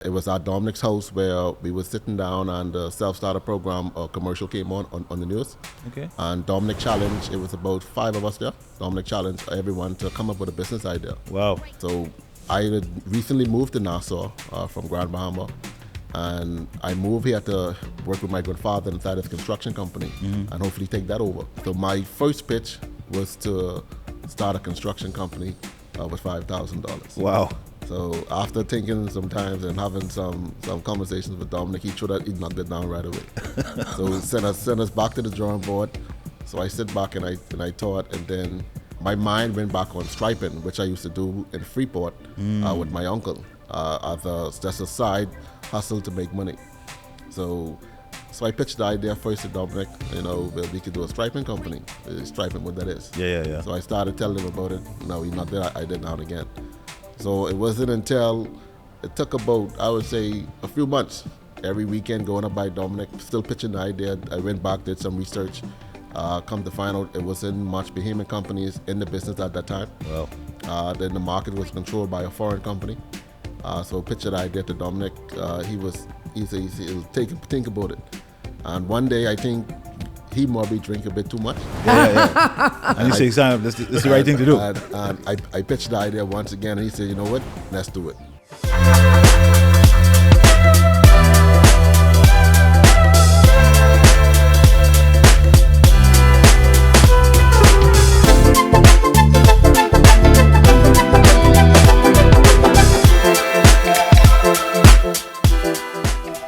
It was at Dominic's house where we were sitting down and the self-starter program commercial came on the news. Okay. And Dominic challenged, it was about 5 of us there. Dominic challenged everyone to come up with a business idea. Wow. So I had recently moved to Nassau from Grand Bahamas. And I moved here to work with my good father inside his construction company and hopefully take that over. So my first pitch was to start a construction company with $5,000. Wow. So after thinking sometimes and having some conversations with Dominic, he knocked it down right away. So sent us back to the drawing board. So I sit back and I thought, and then my mind went back on striping, which I used to do in Freeport with my uncle as just a side hustle to make money. So I pitched the idea first to Dominic, we could do a striping company. Striping, what that is. Yeah. So I started telling him about it. No, he not there. I did now and again. So it wasn't until it took about, I would say, a few months. Every weekend going up by Dominic, still pitching the idea. I went back, did some research. Come to find out it wasn't much Bahamian companies in the business at that time. Wow. Then the market was controlled by a foreign company. So pitched the idea to Dominic. He said he'll think about it. And one day I think he probably drink a bit too much. Yeah. And he said, Sam, this is the right thing to do. And I pitched the idea once again, and he said, you know what, let's do it.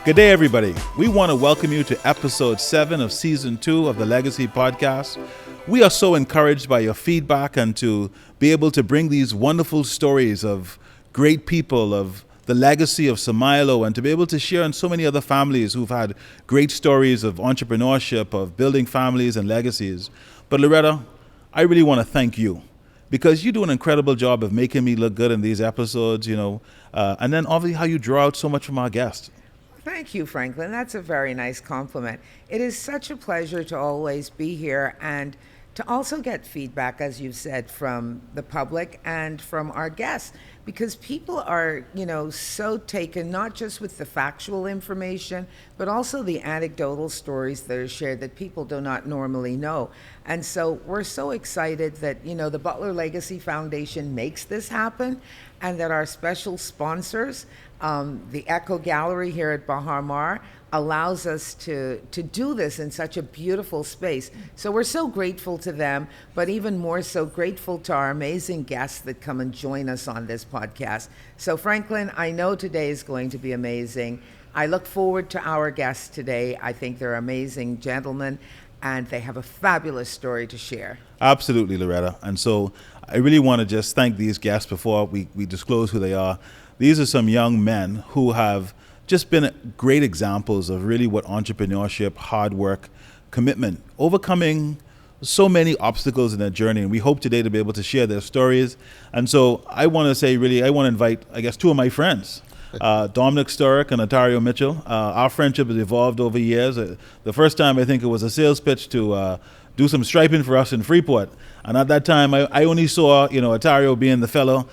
Good day, everybody. We want to welcome you to episode 7 of season 2 of the Legacy Podcast. We are so encouraged by your feedback and to be able to bring these wonderful stories of great people, of the legacy of Samailo, and to be able to share in so many other families who've had great stories of entrepreneurship, of building families and legacies. But Loretta, I really want to thank you because you do an incredible job of making me look good in these episodes, and then obviously how you draw out so much from our guests. Thank you, Franklin. That's a very nice compliment. It is such a pleasure to always be here and to also get feedback, as you said, from the public and from our guests, because people are, so taken not just with the factual information, but also the anecdotal stories that are shared that people do not normally know. And so we're so excited that, the Butler Legacy Foundation makes this happen, and that our special sponsors, the Echo Gallery here at Bahamas, allows us to do this in such a beautiful space. So we're so grateful to them, but even more so grateful to our amazing guests that come and join us on this podcast. So Franklin, I know today is going to be amazing. I look forward to our guests today. I think they're amazing gentlemen, and they have a fabulous story to share. Absolutely, Loretta. And so I really want to just thank these guests before we disclose who they are. These are some young men who have just been great examples of really what entrepreneurship, hard work, commitment, overcoming so many obstacles in their journey. And we hope today to be able to share their stories. And so I want to say, really, I want to invite, I guess, two of my friends, Dominic Sturrup and Atario Mitchell. Our friendship has evolved over years. The first time, I think it was a sales pitch to do some striping for us in Freeport. And at that time, I only saw, Atario being the fellow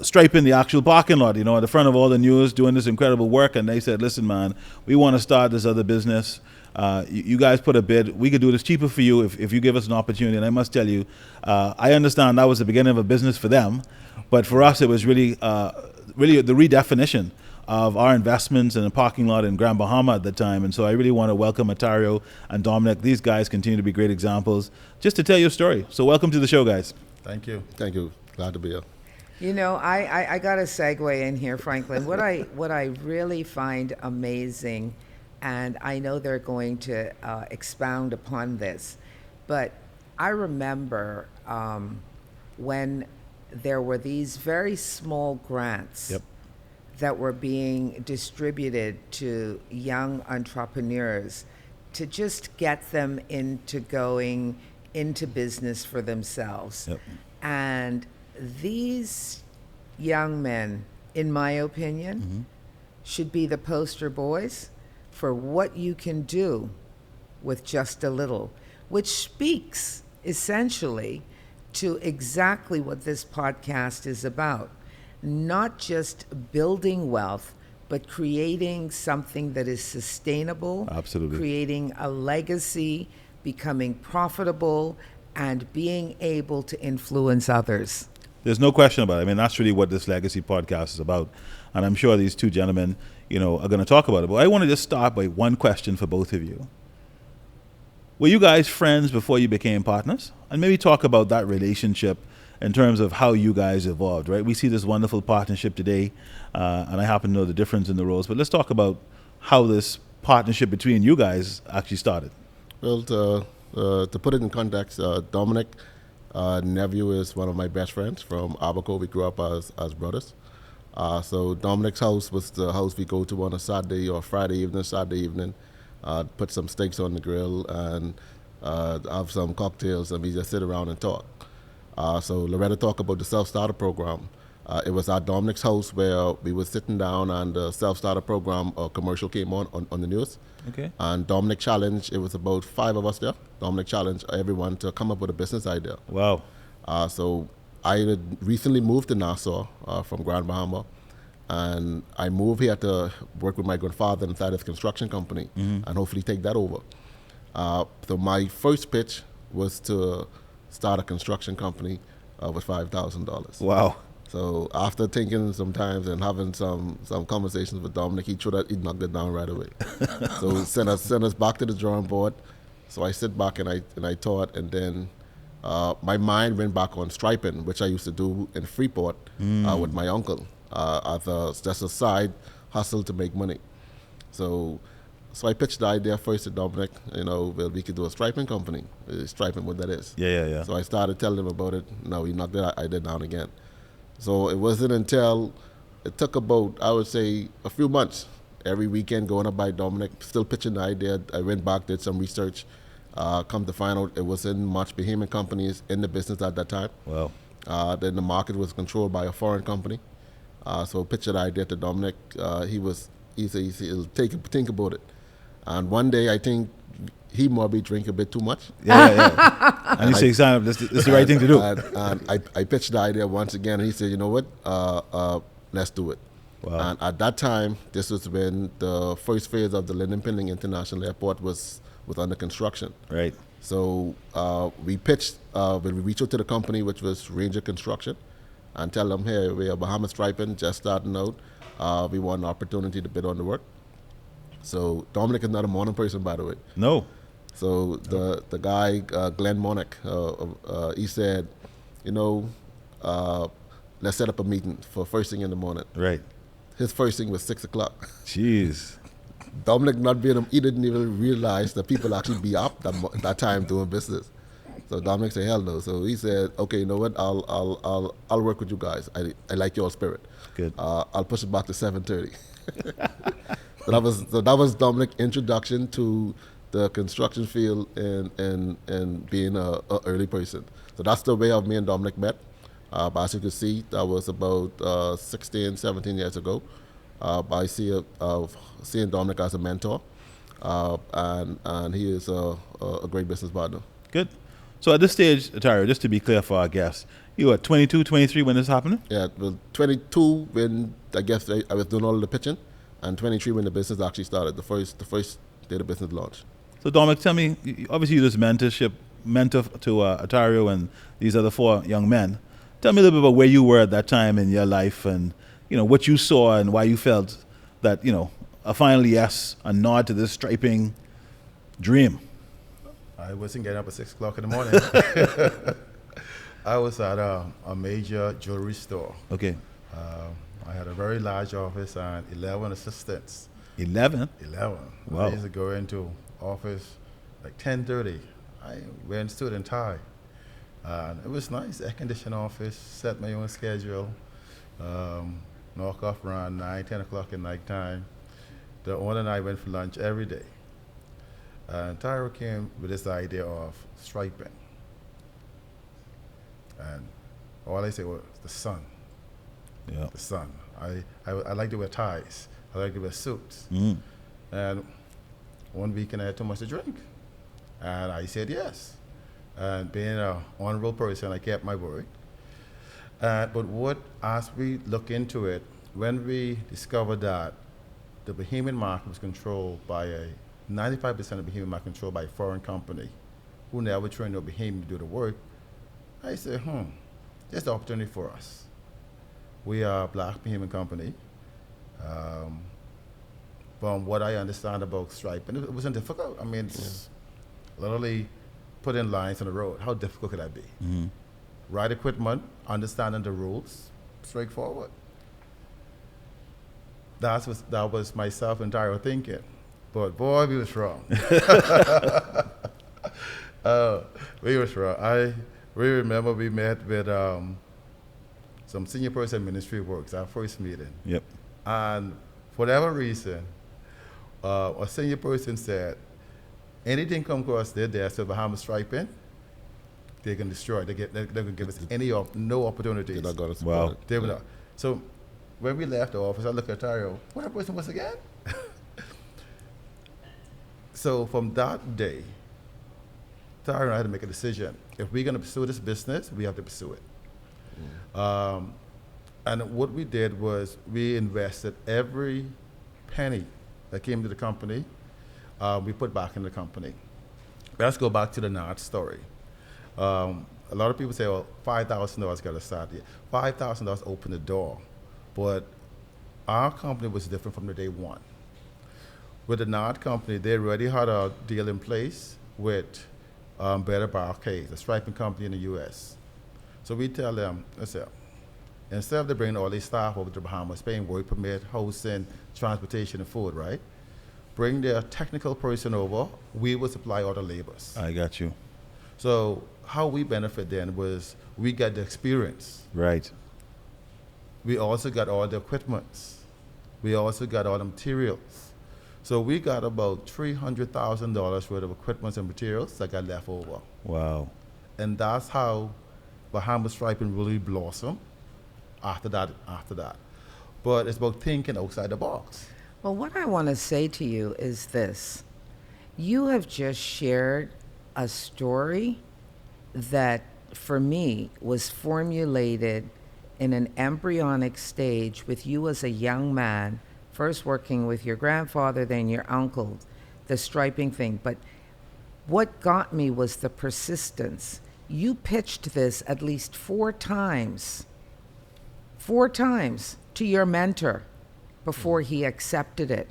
striping the actual parking lot, at the front of all the news, doing this incredible work. And they said, listen, man, we want to start this other business. You guys put a bid. We could do this cheaper for you if you give us an opportunity. And I must tell you, I understand that was the beginning of a business for them. But for us, it was really the redefinition of our investments in a parking lot in Grand Bahama at the time. And so I really want to welcome Atario and Dominic. These guys continue to be great examples just to tell your story. So welcome to the show, guys. Thank you. Glad to be here. I got a segue in here, Franklin. What I really find amazing, and I know they're going to expound upon this, but I remember when there were these very small grants. Yep. That were being distributed to young entrepreneurs to just get them into going into business for themselves. Yep. And these young men, in my opinion, should be the poster boys for what you can do with just a little, which speaks essentially to exactly what this podcast is about. Not just building wealth, but creating something that is sustainable, Absolutely. creating a legacy, becoming profitable, and being able to influence others. There's no question about it. I mean, that's really what this Legacy podcast is about. And I'm sure these two gentlemen, are going to talk about it. But I want to just start by one question for both of you. Were you guys friends before you became partners? And maybe talk about that relationship in terms of how you guys evolved, right? We see this wonderful partnership today, and I happen to know the difference in the roles. But let's talk about how this partnership between you guys actually started. Well, to put it in context, Dominic nephew is one of my best friends from Abaco. We grew up as brothers. So Dominic's house was the house we go to on a Saturday or Saturday evening, put some steaks on the grill and have some cocktails, and we just sit around and talk. So Loretta talked about the self-starter program. It was at Dominic's house where we were sitting down and the self-starter program commercial came on the news. Okay. And Dominic challenged, it was about 5 of us there. Dominic challenged everyone to come up with a business idea. Wow. So I had recently moved to Nassau from Grand Bahama, and I moved here to work with my grandfather inside his construction company and hopefully take that over. So my first pitch was to start a construction company with $5,000. Wow. So after thinking sometimes and having some conversations with Dominic, he knocked it down right away. So send us back to the drawing board. So I sit back and I thought, and then my mind went back on striping, which I used to do in Freeport with my uncle as just a side hustle to make money. So I pitched the idea first to Dominic, well, we could do a striping company. Striping, what that is. Yeah. So I started telling him about it. No, he knocked it I did down again. So it wasn't until it took about, I would say, a few months, every weekend going up by Dominic, still pitching the idea. I went back, did some research, come to find out it wasn't much Bahamian companies in the business at that time. Wow. Then the market was controlled by a foreign company. So pitched the idea to Dominic. He said he'll think about it. And one day, I think he probably drank a bit too much. Yeah. And he said, Sam, this is the right thing to do. And I pitched the idea once again, and he said, you know what, let's do it. Wow. And at that time, this was when the first phase of the Linden Pending International Airport was under construction. Right. So we pitched, when we reached out to the company, which was Ranger Construction, and tell them, hey, we are Bahamas Striping, just starting out. We want an opportunity to bid on the work. So Dominic is not a morning person, by the way. No. So the guy, Glenn Monick, he said, let's set up a meeting for first thing in the morning. Right. His first thing was 6 o'clock. Jeez. Dominic not being, he didn't even realize that people actually be up that time doing business. So Dominic said, hell no. So he said, okay, you know what? I'll work with you guys. I like your spirit. Good. I'll push it back to 7:30. So that was Dominic's introduction to the construction field and being a early person. So that's the way of me and Dominic met. But as you can see, that was about 16, 17 years ago. I see seeing Dominic as a mentor, and he is a great business partner. Good. So at this stage, Atario, just to be clear for our guests, you were 22, 23 when this happened? Yeah, well, 22 when I guess I was doing all of the pitching, and 23 when the business actually started, the first day the business launched. So Dominic, tell me, obviously you do this mentor to Atario and these other 4 young men. Tell me a little bit about where you were at that time in your life and, what you saw and why you felt that, a final yes, a nod to this striping dream. I wasn't getting up at 6 o'clock in the morning. I was at a major jewelry store. Okay. I had a very large office and 11 assistants. 11? 11. Wow. I used to go into office like 10:30. I went suit and tie. It was nice, air-conditioned office, set my own schedule, knock off around 9, 10 o'clock at night time. The owner and I went for lunch every day. Tyro came with this idea of striping. And all I said was the sun. Yeah. The sun. I like to wear ties. I like to wear suits. Mm. And one weekend I had too much to drink. And I said yes. And being an honorable person, I kept my word. But as we look into it, when we discovered that the Bahamian market was controlled by 95% of the Bahamian market controlled by a foreign company who never trained no Bahamian to do the work. I said, there's the opportunity for us. We are a black Bahamian company. From what I understand about Stripe, and it wasn't difficult. I mean, it's literally putting lines on the road. How difficult could that be? Mm-hmm. Right equipment, understanding the rules, straightforward. That was myself and Tyro thinking. But boy, we was wrong. We was wrong. We remember we met with some senior person ministry works, our first meeting. Yep. And for whatever reason, a senior person said, anything come across their desk with Bahamas striping, they can destroy it. They're going to give us no opportunities. They're not going to Wow. support They it. were not. So when we left the office, I looked at Tario, what that person was again? So from that day, Tario and I had to make a decision. If we're going to pursue this business, we have to pursue it. And what we did was we invested every penny that came to the company, we put back in the company. Let's go back to the Nard story. A lot of people say, well, $5,000 got to start here. $5,000 opened the door. But our company was different from the day one. With the Nard company, they already had a deal in place with Better Barcades, a striping company in the U.S. So we tell them, listen, instead of they bringing all these staff over to the Bahamas, paying work permit, housing, transportation, and food, right? Bring their technical person over, we will supply all the labors. I got you. So how we benefit then was we got the experience. Right. We also got all the equipment. We also got all the materials. So we got about $300,000 worth of equipment and materials that got left over. Wow. And that's how Bahamas striping really blossomed after that. But it's about thinking outside the box. Well, what I want to say to you is this. You have just shared a story that, for me, was formulated in an embryonic stage with you as a young man, first working with your grandfather, then your uncle, the striping thing. But what got me was the persistence. You pitched this at least 4 times to your mentor before he accepted it.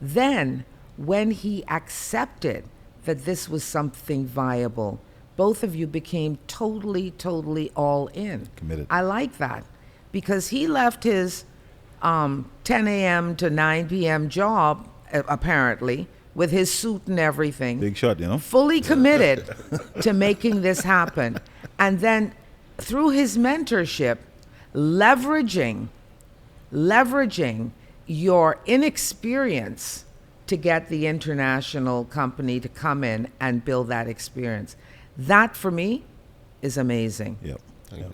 Then, when he accepted that this was something viable, both of you became totally all in. Committed. I like that, because he left his 10 a.m. to 9 p.m. job, apparently, with his suit and everything. Big shot, you know? Fully committed to making this happen. And then through his mentorship, leveraging your inexperience to get the international company to come in and build that experience. That, for me, is amazing. Yep. Thank you.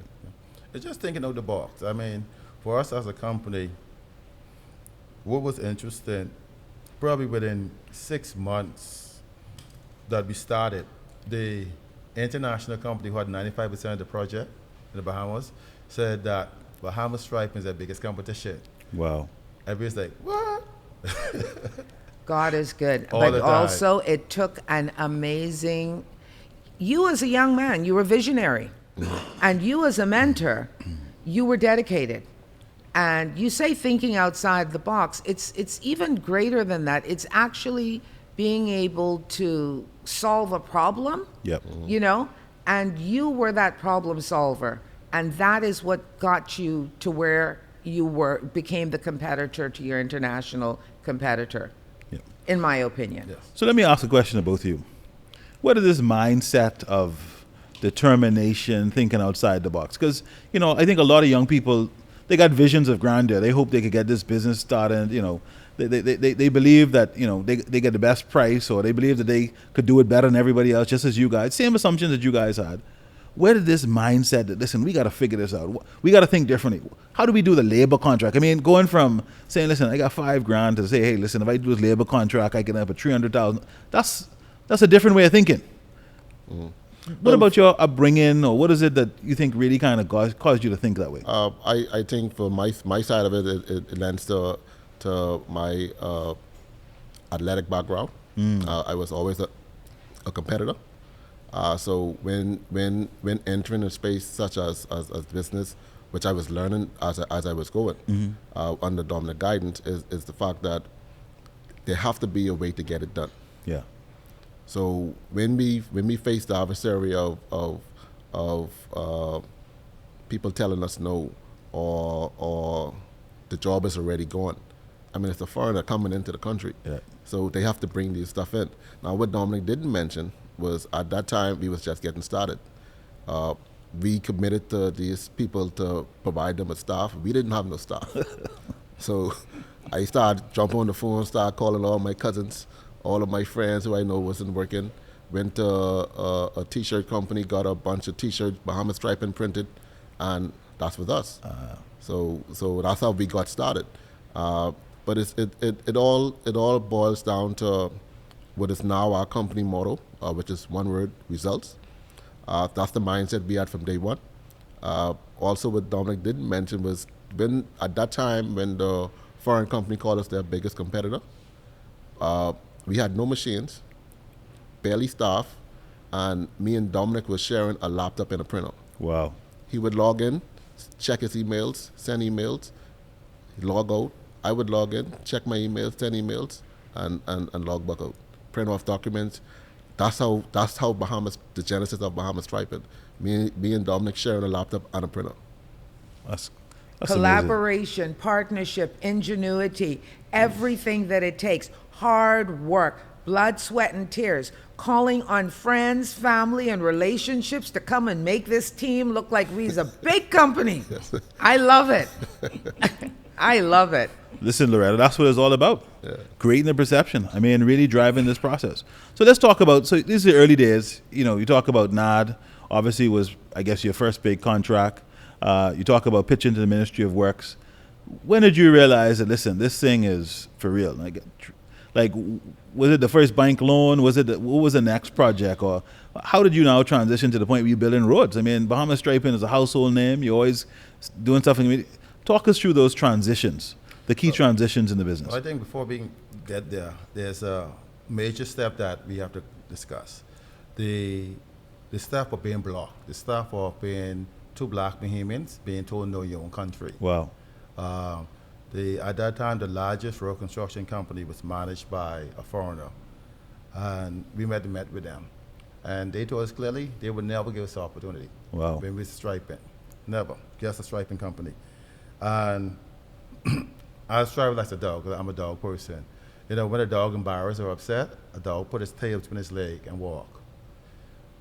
It's just thinking out the box. I mean, for us as a company, what was interesting, probably within 6 months that we started, the international company who had 95% of the project in the Bahamas said that Bahamas striping is their biggest competition. Wow. Everybody's like, what? God is good. All But the time. also, it took an amazing... You as a young man, you were visionary. And you as a mentor, you were dedicated. And you say thinking outside the box, it's even greater than that. It's actually being able to solve a problem, Yep. you know, and you were that problem solver. And that is what got you to where you became the competitor to your international competitor, Yep. in my opinion. Yes. So let me ask a question to both of you. What is this mindset of determination, thinking outside the box? Because, you know, I think a lot of young people, they got visions of grandeur. They hope they could get this business started. You know, they believe that, you know, they get the best price, or they believe that they could do it better than everybody else, just as you guys. Same assumptions that you guys had. Where did this mindset that, listen, we got to figure this out. We got to think differently. How do we do the labor contract? I mean, going from saying, listen, I got $5,000 to say, hey, listen, if I do this labor contract, I can have a $300,000. That's a different way of thinking. What about your upbringing, or what is it that you think really kind of caused you to think that way? I think for my side of it, it lends to to my athletic background. I was always a competitor. So when entering a space such as business, which I was learning as I was going, under Dominic guidance, is the fact that there have to be a way to get it done. Yeah. So when we face the adversary of people telling us no, or the job is already gone, I mean, it's a foreigner coming into the country, so they have to bring these stuff in. Now, what Dominic didn't mention was at that time we was just getting started. We committed to these people to provide them with staff. We didn't have no staff, so I started jumping on the phone, started calling all my cousins, all of my friends who I know wasn't working. Went to a T-shirt company, got a bunch of T-shirts, Bahamas striping printed, and that's with us. So that's how we got started. But it all boils down to what is now our company motto, which is one word: results. That's the mindset we had from day one. Also, what Dominic didn't mention was at that time when the foreign company called us their biggest competitor, we had no machines, barely staff, and me and Dominic was sharing a laptop and a printer. Wow. He would log in, check his emails, send emails, log out. I would log in, check my emails, send emails, and log back out. Print off documents. That's how Bahamas, the genesis of Bahamas striping. Me and Dominic sharing a laptop and a printer. That's Collaboration, partnership, ingenuity, everything that it takes. Hard work, blood, sweat, and tears. Calling on friends, family, and relationships to come and make this team look like we's a big company. I love it. I love it. Listen, Loretta, that's what it's all about. Creating the perception. I mean, really driving this process. So let's talk about, so these are the early days. You know, you talk about NAD, obviously was, I guess, your first big contract. You talk about pitching to the Ministry of Works. When did you realize that, listen, this thing is for real? Like, was it the first bank loan? What was the next project? Or how did you now transition to the point where you're building roads? I mean, Bahamas Striping is a household name. You're always doing stuff in the media. Talk us through those transitions, the key transitions in the business. I think before we get there, there's a major step that we have to discuss. The step of being blocked, the step of being two black Bahamians being told no in your own country. Wow. At that time, the largest road construction company was managed by a foreigner. And we met with them. And they told us clearly they would never give us the opportunity. Wow. When we were striping. Never. Just a striping company. And I was striving like a dog, because I'm a dog person. You know, when a dog embarrassed or upset, a dog put his tail between his leg and walk.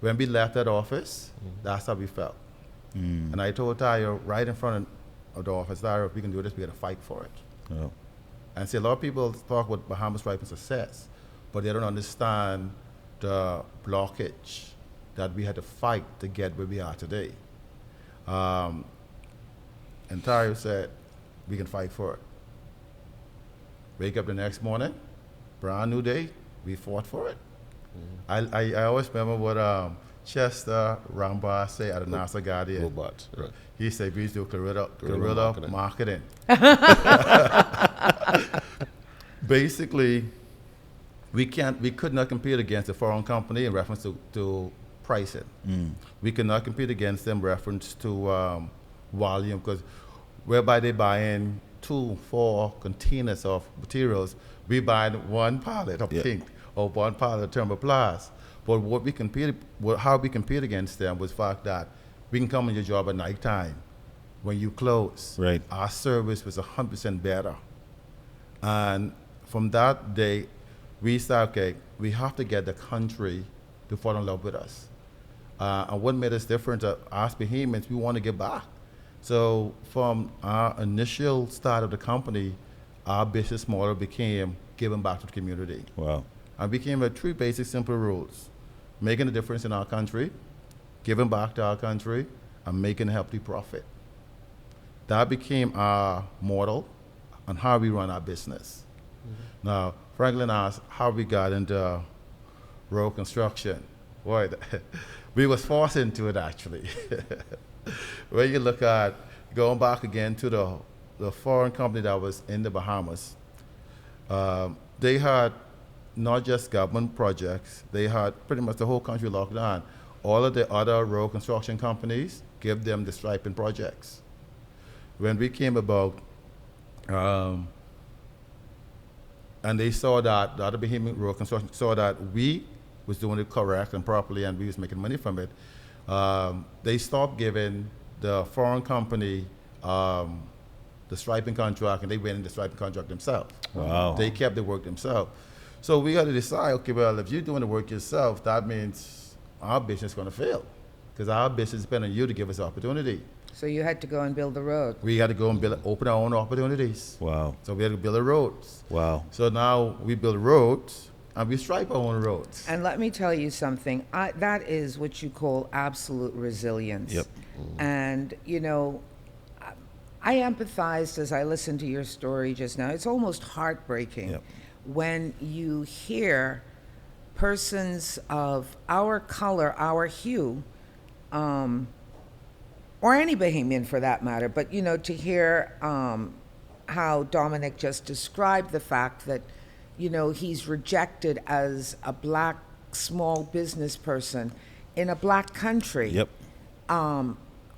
When we left that office, that's how we felt. And I told Tayo right in front of the office, Tayo, if we can do this, we got to fight for it. Oh. And see, a lot of people talk about Bahamas striping success, but they don't understand the blockage that we had to fight to get where we are today. And Tayo said, we can fight for it. Wake up the next morning, brand new day, we fought for it. I always remember what Chester Rambar said at the Nassau Guardian. Robots, right. He said, we do guerrilla marketing. Basically, we could not compete against a foreign company in reference to pricing. We could not compete against them in reference to volume, because whereby they buy in 2-4 containers of materials, we buy one pallet of paint or one pallet of thermoplast. But how we compete against them was the fact that we can come on your job at nighttime when you close. Right. Our service was 100% better. And from that day, we started, okay, we have to get the country to fall in love with us. And what made us different, as Bahamians, we want to give back. So from our initial start of the company, our business model became giving back to the community. Wow. And became a three basic simple rules: making a difference in our country, giving back to our country, and making a healthy profit. That became our model on how we run our business. Now, Franklin asked how we got into road construction. Boy, we was forced into it, actually. When you look at going back again to the foreign company that was in the Bahamas, They had not just government projects, they had pretty much the whole country locked down. All of the other road construction companies give them the striping projects. When we came about, and they saw that the other Bahamian road construction saw that we was doing it correct and properly and we was making money from it, they stopped giving the foreign company the striping contract, and they went in the striping contract themselves. Wow. They kept the work themselves. So we got to decide, okay, well, if you're doing the work yourself, that means our business is going to fail, because our business depends on you to give us opportunity. So you had to go and build the road. We had to go and open our own opportunities. Wow. So we had to build the roads. Wow. So now we build roads and we stripe our own roads. And let me tell you something. That is what you call absolute resilience. Yep. And, you know, I empathized as I listened to your story just now. It's almost heartbreaking Yep. when you hear persons of our color, our hue, or any Bahamian for that matter, but, you know, to hear how Dominic just described the fact that, you know, he's rejected as a black small business person in a black country. Yep.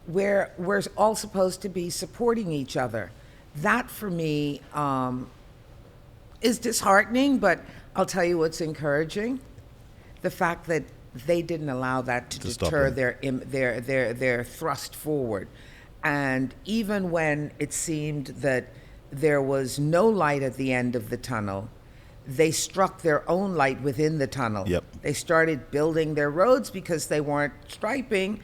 Where we're all supposed to be supporting each other. That for me is disheartening, but I'll tell you what's encouraging: the fact that they didn't allow that to stop deter him. their thrust forward. And even when it seemed that there was no light at the end of the tunnel, they struck their own light within the tunnel. Yep. They started building their roads because they weren't striping.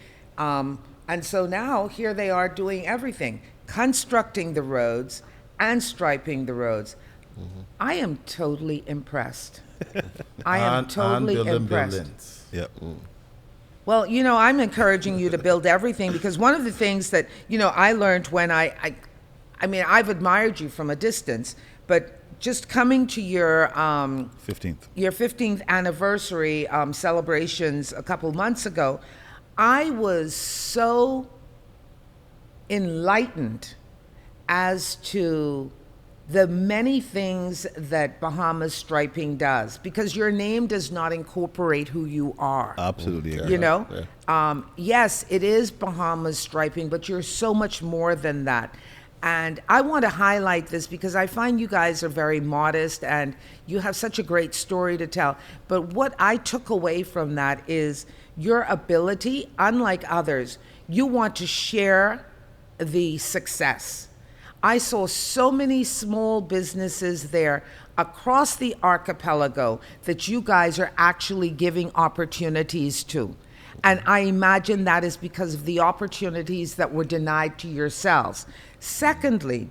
And so now here they are doing everything, constructing the roads and striping the roads. Mm-hmm. I am totally impressed. I am totally and building impressed. buildings. Yep. Well, you know, I'm encouraging you to build everything, because one of the things that, you know, I learned when I mean, I've admired you from a distance, but just coming to your 15th anniversary celebrations a couple months ago, I was so enlightened as to the many things that Bahamas striping does, because your name does not incorporate who you are. Absolutely. You know, Yeah. yes, it is Bahamas striping, but you're so much more than that. And I want to highlight this because I find you guys are very modest and you have such a great story to tell. But what I took away from that is your ability, unlike others, you want to share the success. I saw so many small businesses there across the archipelago that you guys are actually giving opportunities to. And I imagine that is because of the opportunities that were denied to yourselves. Secondly,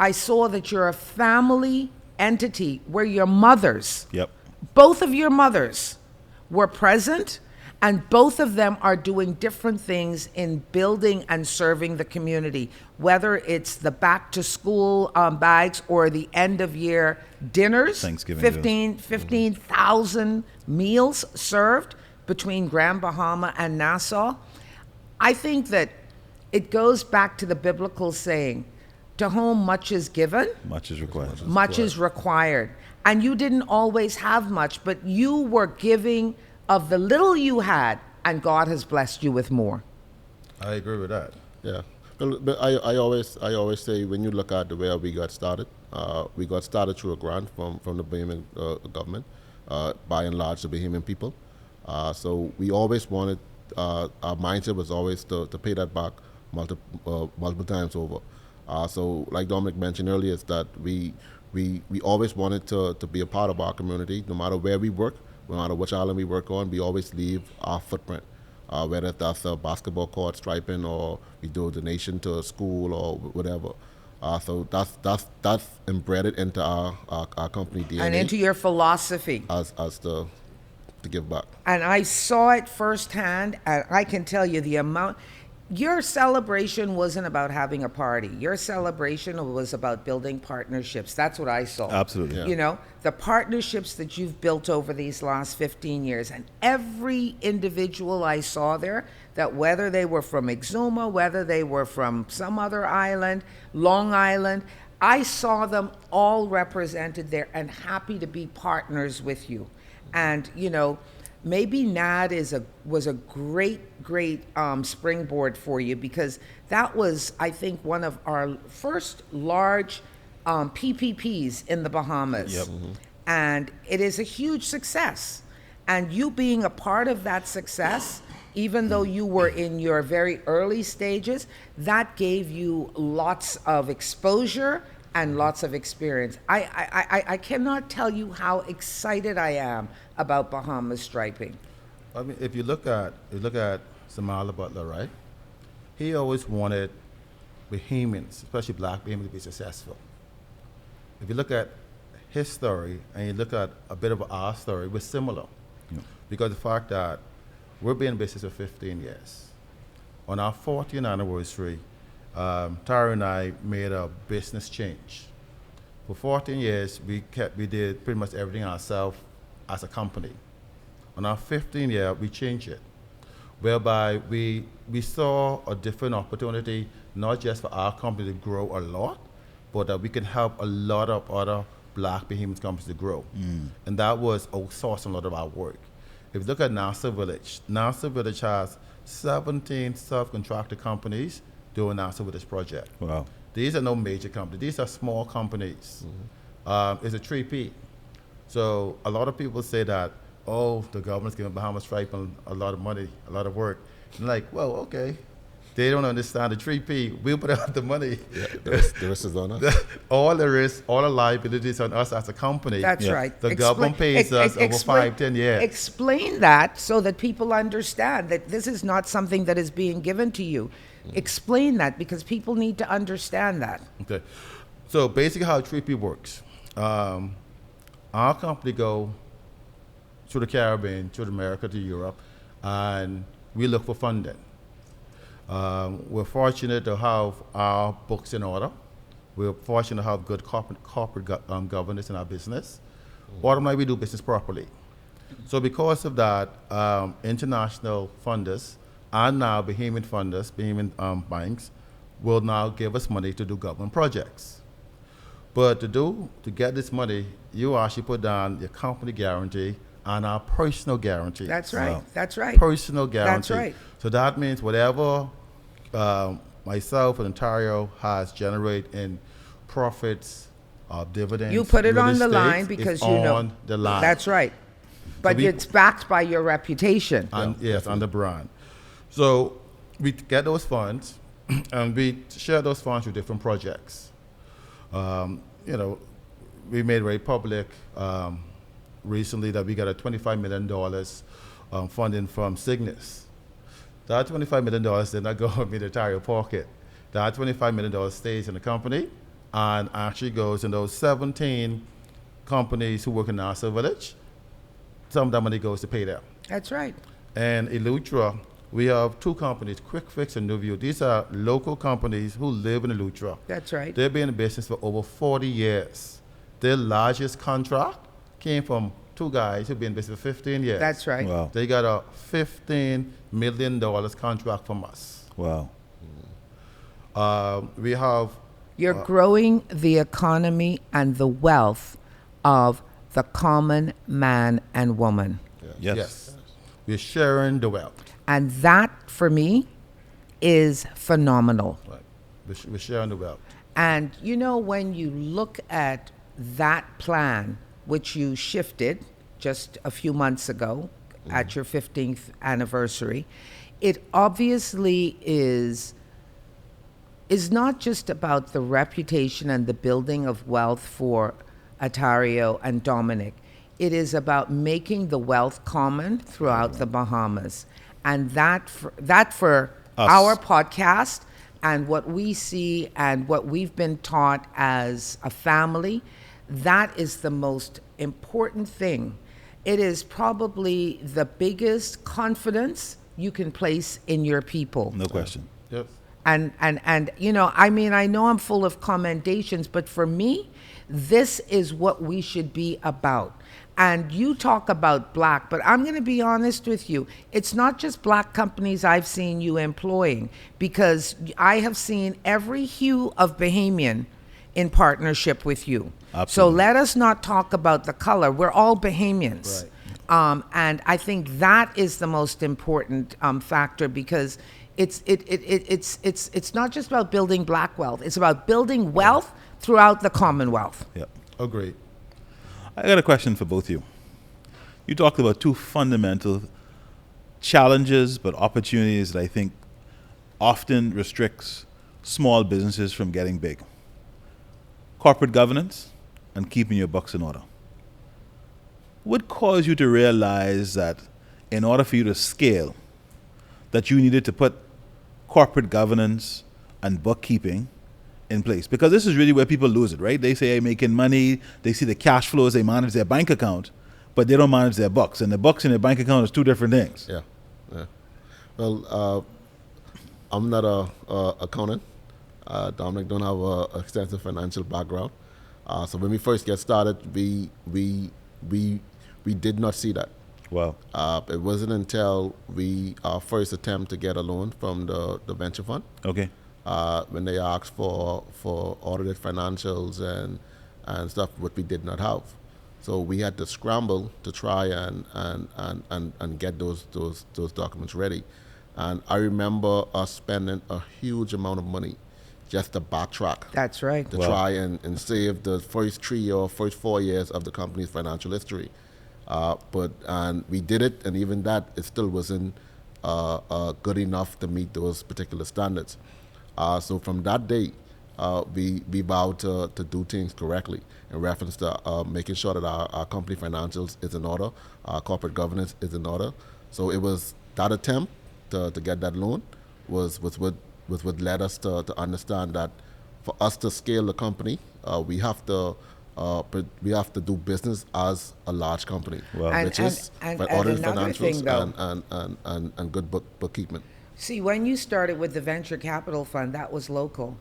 I saw that you're a family entity where your mothers, Yep. both of your mothers, were present, and both of them are doing different things in building and serving the community, whether it's the back to school bags or the end of year dinners. Thanksgiving 15,000 meals served between Grand Bahama and Nassau. I think that it goes back to the biblical saying, to whom much is given, Much is required. much is required. And you didn't always have much, but you were giving of the little you had, and God has blessed you with more. I agree with that. Yeah, but I always say, when you look at the way we got started through a grant from the Bahamian government, by and large the Bahamian people. So we always wanted, our mindset was always to pay that back multiple times over. So like Dominic mentioned earlier, is that we always wanted to be a part of our community, no matter where we work, no matter which island we work on. We always leave our footprint. Whether that's a basketball court striping, or we do a donation to a school or whatever. So that's embedded into our company DNA And into your philosophy. as to give back. And I saw it firsthand, and I can tell you the amount. Your celebration wasn't about having a party. Your celebration was about building partnerships. That's what I saw. Absolutely. Yeah. You know, the partnerships that you've built over these last 15 years. And every individual I saw there, that whether they were from Exuma, whether they were from some other island, Long Island, I saw them all represented there and happy to be partners with you. And, maybe NAD was a great springboard for you, because that was, I think, one of our first large PPPs in the Bahamas. Yep. And it is a huge success. And you being a part of that success, even though you were in your very early stages, that gave you lots of exposure and lots of experience. I cannot tell you how excited I am about Bahamas striping. I mean, if you look at Samala Butler, right? He always wanted Bahamians, especially black Bahamians, to be successful. If you look at his story and you look at a bit of our story, we're similar. Yeah. Because the fact that we've been in business for 15 years. On our 40th anniversary, Tara and I made a business change. For 14 years, we did pretty much everything ourselves as a company. On our 15th year, we changed it, whereby we saw a different opportunity, not just for our company to grow a lot, but that we can help a lot of other black Bahamian companies to grow. And that was outsourcing a lot of our work. If you look at NASA Village has 17 subcontractor companies doing NASA Village project. Wow. These are no major companies. These are small companies. It's a 3P. So a lot of people say that, oh, the government's giving Bahamas Stripe a lot of money, a lot of work. And like, well, okay. They don't understand the 3P. We'll put out the money. Yeah, the rest is on us. All the risk, all the liabilities on us as a company. That's right. The government pays us over 5-10 years. Explain that so that people understand that this is not something that is being given to you. Explain that, because people need to understand that. Okay. So basically how 3P works. Our company go to the Caribbean, to America, to Europe, and we look for funding. We're fortunate to have our books in order. We're fortunate to have good corporate governance in our business. Bottom line, we do business properly. So because of that, international funders and now Bahamian funders, Bahamian banks, will now give us money to do government projects. But to get this money, you actually put down your company guarantee and our personal guarantee. That's right. Wow. That's right. Personal guarantee. That's right. So that means whatever myself and Ontario has generated in profits, dividends, You put it real on the estate, line it's because on the line. That's right. But we- it's backed by your reputation. And yes, on the brand. So we get those funds and we share those funds with different projects. We made very public recently that we got a $25 million funding from Cygnus. That $25 million did not go in the Ontario pocket. That $25 million stays in the company and actually goes in those 17 companies who work in NASA Village. Some of that money goes to pay them. That's right. And Elutra, we have two companies, Quick Fix and New View. These are local companies who live in Elutra. That's right. They've been in business for over 40 years. Their largest contract came from two guys who've been in business for 15 years. That's right. Wow. They got a $15 million contract from us. Wow. We have You're growing the economy and the wealth of the common man and woman. Yes. we're sharing the wealth. And that, for me, is phenomenal. Right. We're sharing the wealth. And when you look at that plan, which you shifted just a few months ago at your 15th anniversary, it obviously is not just about the reputation and the building of wealth for Atario and Dominic. It is about making the wealth common throughout the Bahamas. And that for Us. our podcast and what we see and what we've been taught as a family, that is the most important thing. It is probably the biggest confidence you can place in your people. No question. Yes. And I know I'm full of commendations, but for me, this is what we should be about. And you talk about black, but I'm going to be honest with you. It's not just black companies I've seen you employing, because I have seen every hue of Bahamian in partnership with you. So Absolutely. let us not talk about the color. We're all Bahamians. And I think that is the most important factor, because it's not just about building black wealth. It's about building wealth throughout the Commonwealth. Yep. Agreed. I got a question for both of you. You talked about two fundamental challenges but opportunities that I think often restricts small businesses from getting big. Corporate governance and keeping your books in order. What caused you to realize that in order for you to scale, that you needed to put corporate governance and bookkeeping in place? Because this is really where people lose it, right? They say they're making money, they see the cash flows, they manage their bank account, but they don't manage their books. And the books in their bank account is two different things. Yeah, yeah. Well, I'm not a accountant. Dominic don't have a extensive financial background. So when we first get started, we did not see that. Wow. It wasn't until our first attempt to get a loan from the venture fund, Okay. when they asked for audited financials and stuff, what we did not have. So we had to scramble to try and get those documents ready. And I remember us spending a huge amount of money just to backtrack. That's right. To Wow. try and save the first 3 or first 4 years of the company's financial history. And we did it, and even that, it still wasn't good enough to meet those particular standards. So from that day, we vowed to do things correctly in reference to making sure that our company financials is in order, our corporate governance is in order. So it was that attempt to get that loan was what led us to understand that for us to scale the company, we have to do business as a large company, Wow. which is audited another thing, financials though. and good bookkeeping. See, when you started with the venture capital fund, that was local.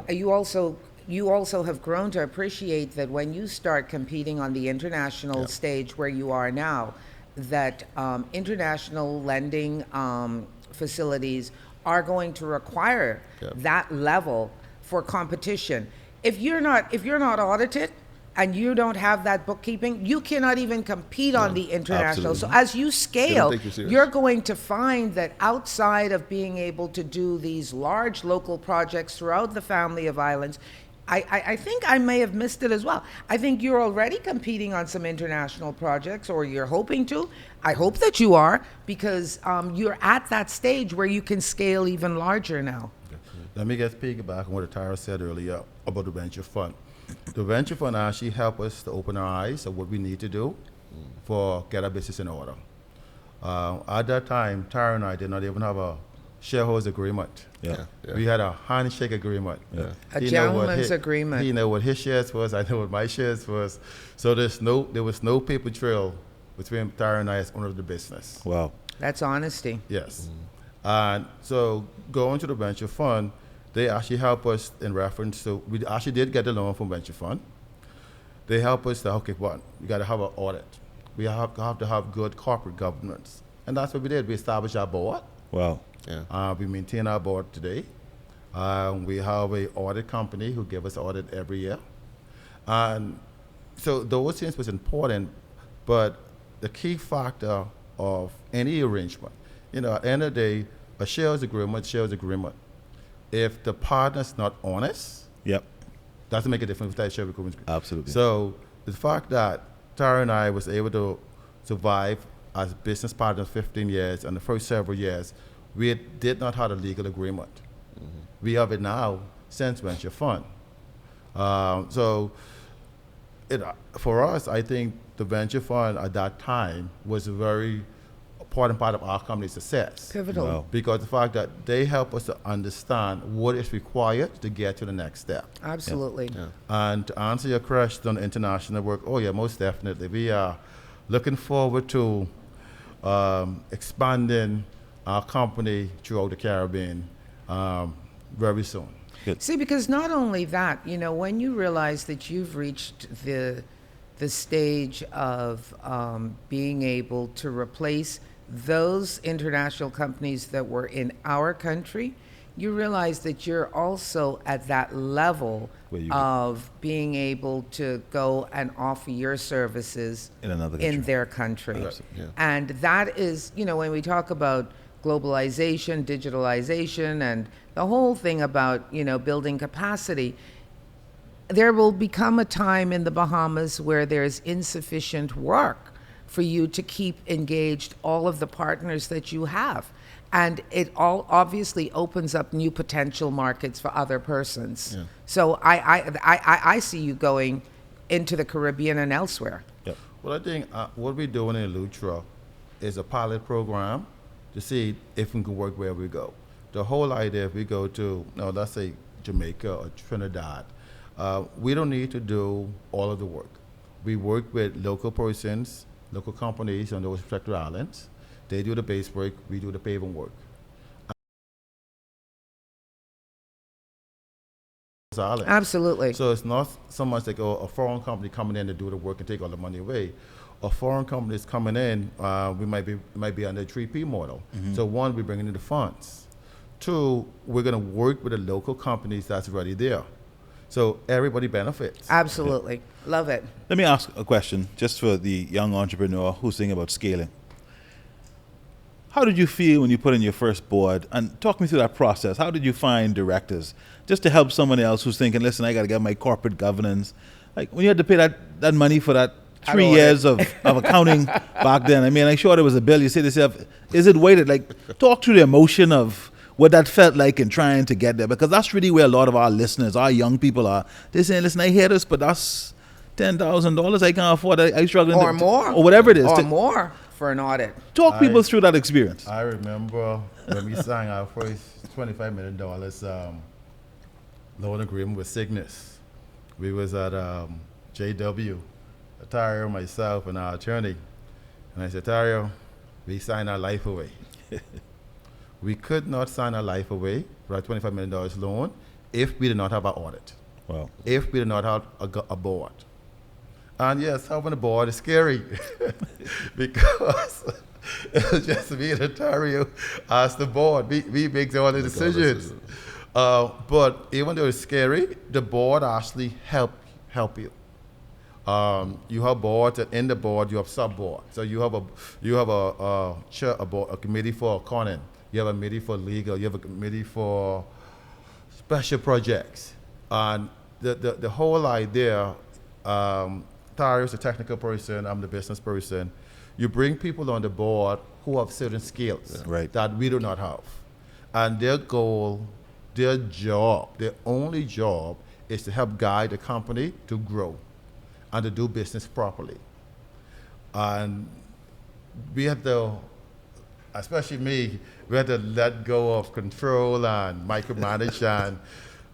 You also have grown to appreciate that when you start competing on the international stage where you are now, that international lending facilities are going to require that level for competition. If you're not audited and you don't have that bookkeeping, you cannot even compete on the international. absolutely. So as you scale, take you serious. you're going to find that outside of being able to do these large local projects throughout the family of islands, I think I may have missed it as well. I think you're already competing on some international projects, or you're hoping to. I hope that you are, because you're at that stage where you can scale even larger now. Let me get piggyback on what Atario said earlier about the venture fund. The venture fund actually helped us to open our eyes of what we need to do for get our business in order. At that time, Tara and I did not even have a shareholders agreement. Yeah. We had a handshake agreement. Yeah. A He know what gentleman's his- agreement. He know what his shares was. I know what my shares was. So there was no paper trail between Tara and I as owner of the business. Wow. That's honesty. Yes. And so going to the venture fund, they actually help us in reference to, we actually did get a loan from venture fund. They help us to, okay, one, we got to have an audit. We have to have good corporate governance. And that's what we did. We established our board. Wow. Yeah. We maintain our board today. We have a audit company who give us audit every year. And so those things was important, but the key factor of any arrangement, at the end of the day, a shares agreement. If the partner's not honest, Yep. doesn't make a difference with that share agreement. Absolutely. So the fact that Tara and I was able to survive as business partners 15 years, and the first several years, we did not have a legal agreement. We have it now since venture fund. For us, I think the venture fund at that time was a very important part of our company's success. Pivotal. Wow. Because the fact that they help us to understand what is required to get to the next step. Absolutely. Yeah. And to answer your question on international work, oh yeah, most definitely. We are looking forward to expanding our company throughout the Caribbean very soon. See, because not only that, when you realize that you've reached the stage of being able to replace those international companies that were in our country, you realize that you're also at that level Where you- of being able to go and offer your services In another country. in their country. Yeah. And that is, when we talk about globalization, digitalization, and the whole thing about, building capacity, there will become a time in the Bahamas where there's insufficient work for you to keep engaged all of the partners that you have. And it all obviously opens up new potential markets for other persons. Yeah. So I see you going into the Caribbean and elsewhere. Yep. Well, I think what we're doing in Lutra is a pilot program to see if we can work where we go. The whole idea, if we go to, let's say Jamaica or Trinidad, we don't need to do all of the work. We work with local persons, local companies on those respective islands. They do the base work, we do the paving work. Island. Absolutely. So it's not so much like a foreign company coming in to do the work and take all the money away. A foreign company is coming in, we might be under a 3P model. So one, we're bringing in the funds. Two, we're going to work with the local companies that's already there. So everybody benefits. Absolutely. Love it. Let me ask a question just for the young entrepreneur who's thinking about scaling. How did you feel when you put in your first board? And talk me through that process. How did you find directors? Just to help someone else who's thinking, listen, I got to get my corporate governance. Like when you had to pay that money for that 3 years of accounting back then. I mean, I'm sure there was a bill. You say to yourself, is it weighted? Like, talk through the emotion of what that felt like in trying to get there. Because that's really where a lot of our listeners, our young people are. They're saying, listen, I hear this, but that's $10,000. I can't afford it. I'm struggling. Or more. Or whatever it is. Or more for an audit. Talk people through that experience. I remember when we signed our first $25 million loan agreement with Cygnus. We was at JW, Atario, myself, and our attorney. And I said, Atario, we signed our life away. We could not sign our life away for our $25 million loan if we did not have our audit, Wow. if we did not have a board. And yes, having a board is scary because it was just me and Atario as the board. We make all the decisions. But even though it's scary, the board actually help you. You have boards, and in the board you have sub board. So you have a committee for accounting, you have a committee for legal, you have a committee for special projects, and the whole idea. Tario's the technical person, I'm the business person. You bring people on the board who have certain skills that we do not have, and their goal, their job, their only job is to help guide the company to grow and to do business properly. And we had to, especially me, we had to let go of control and micromanage and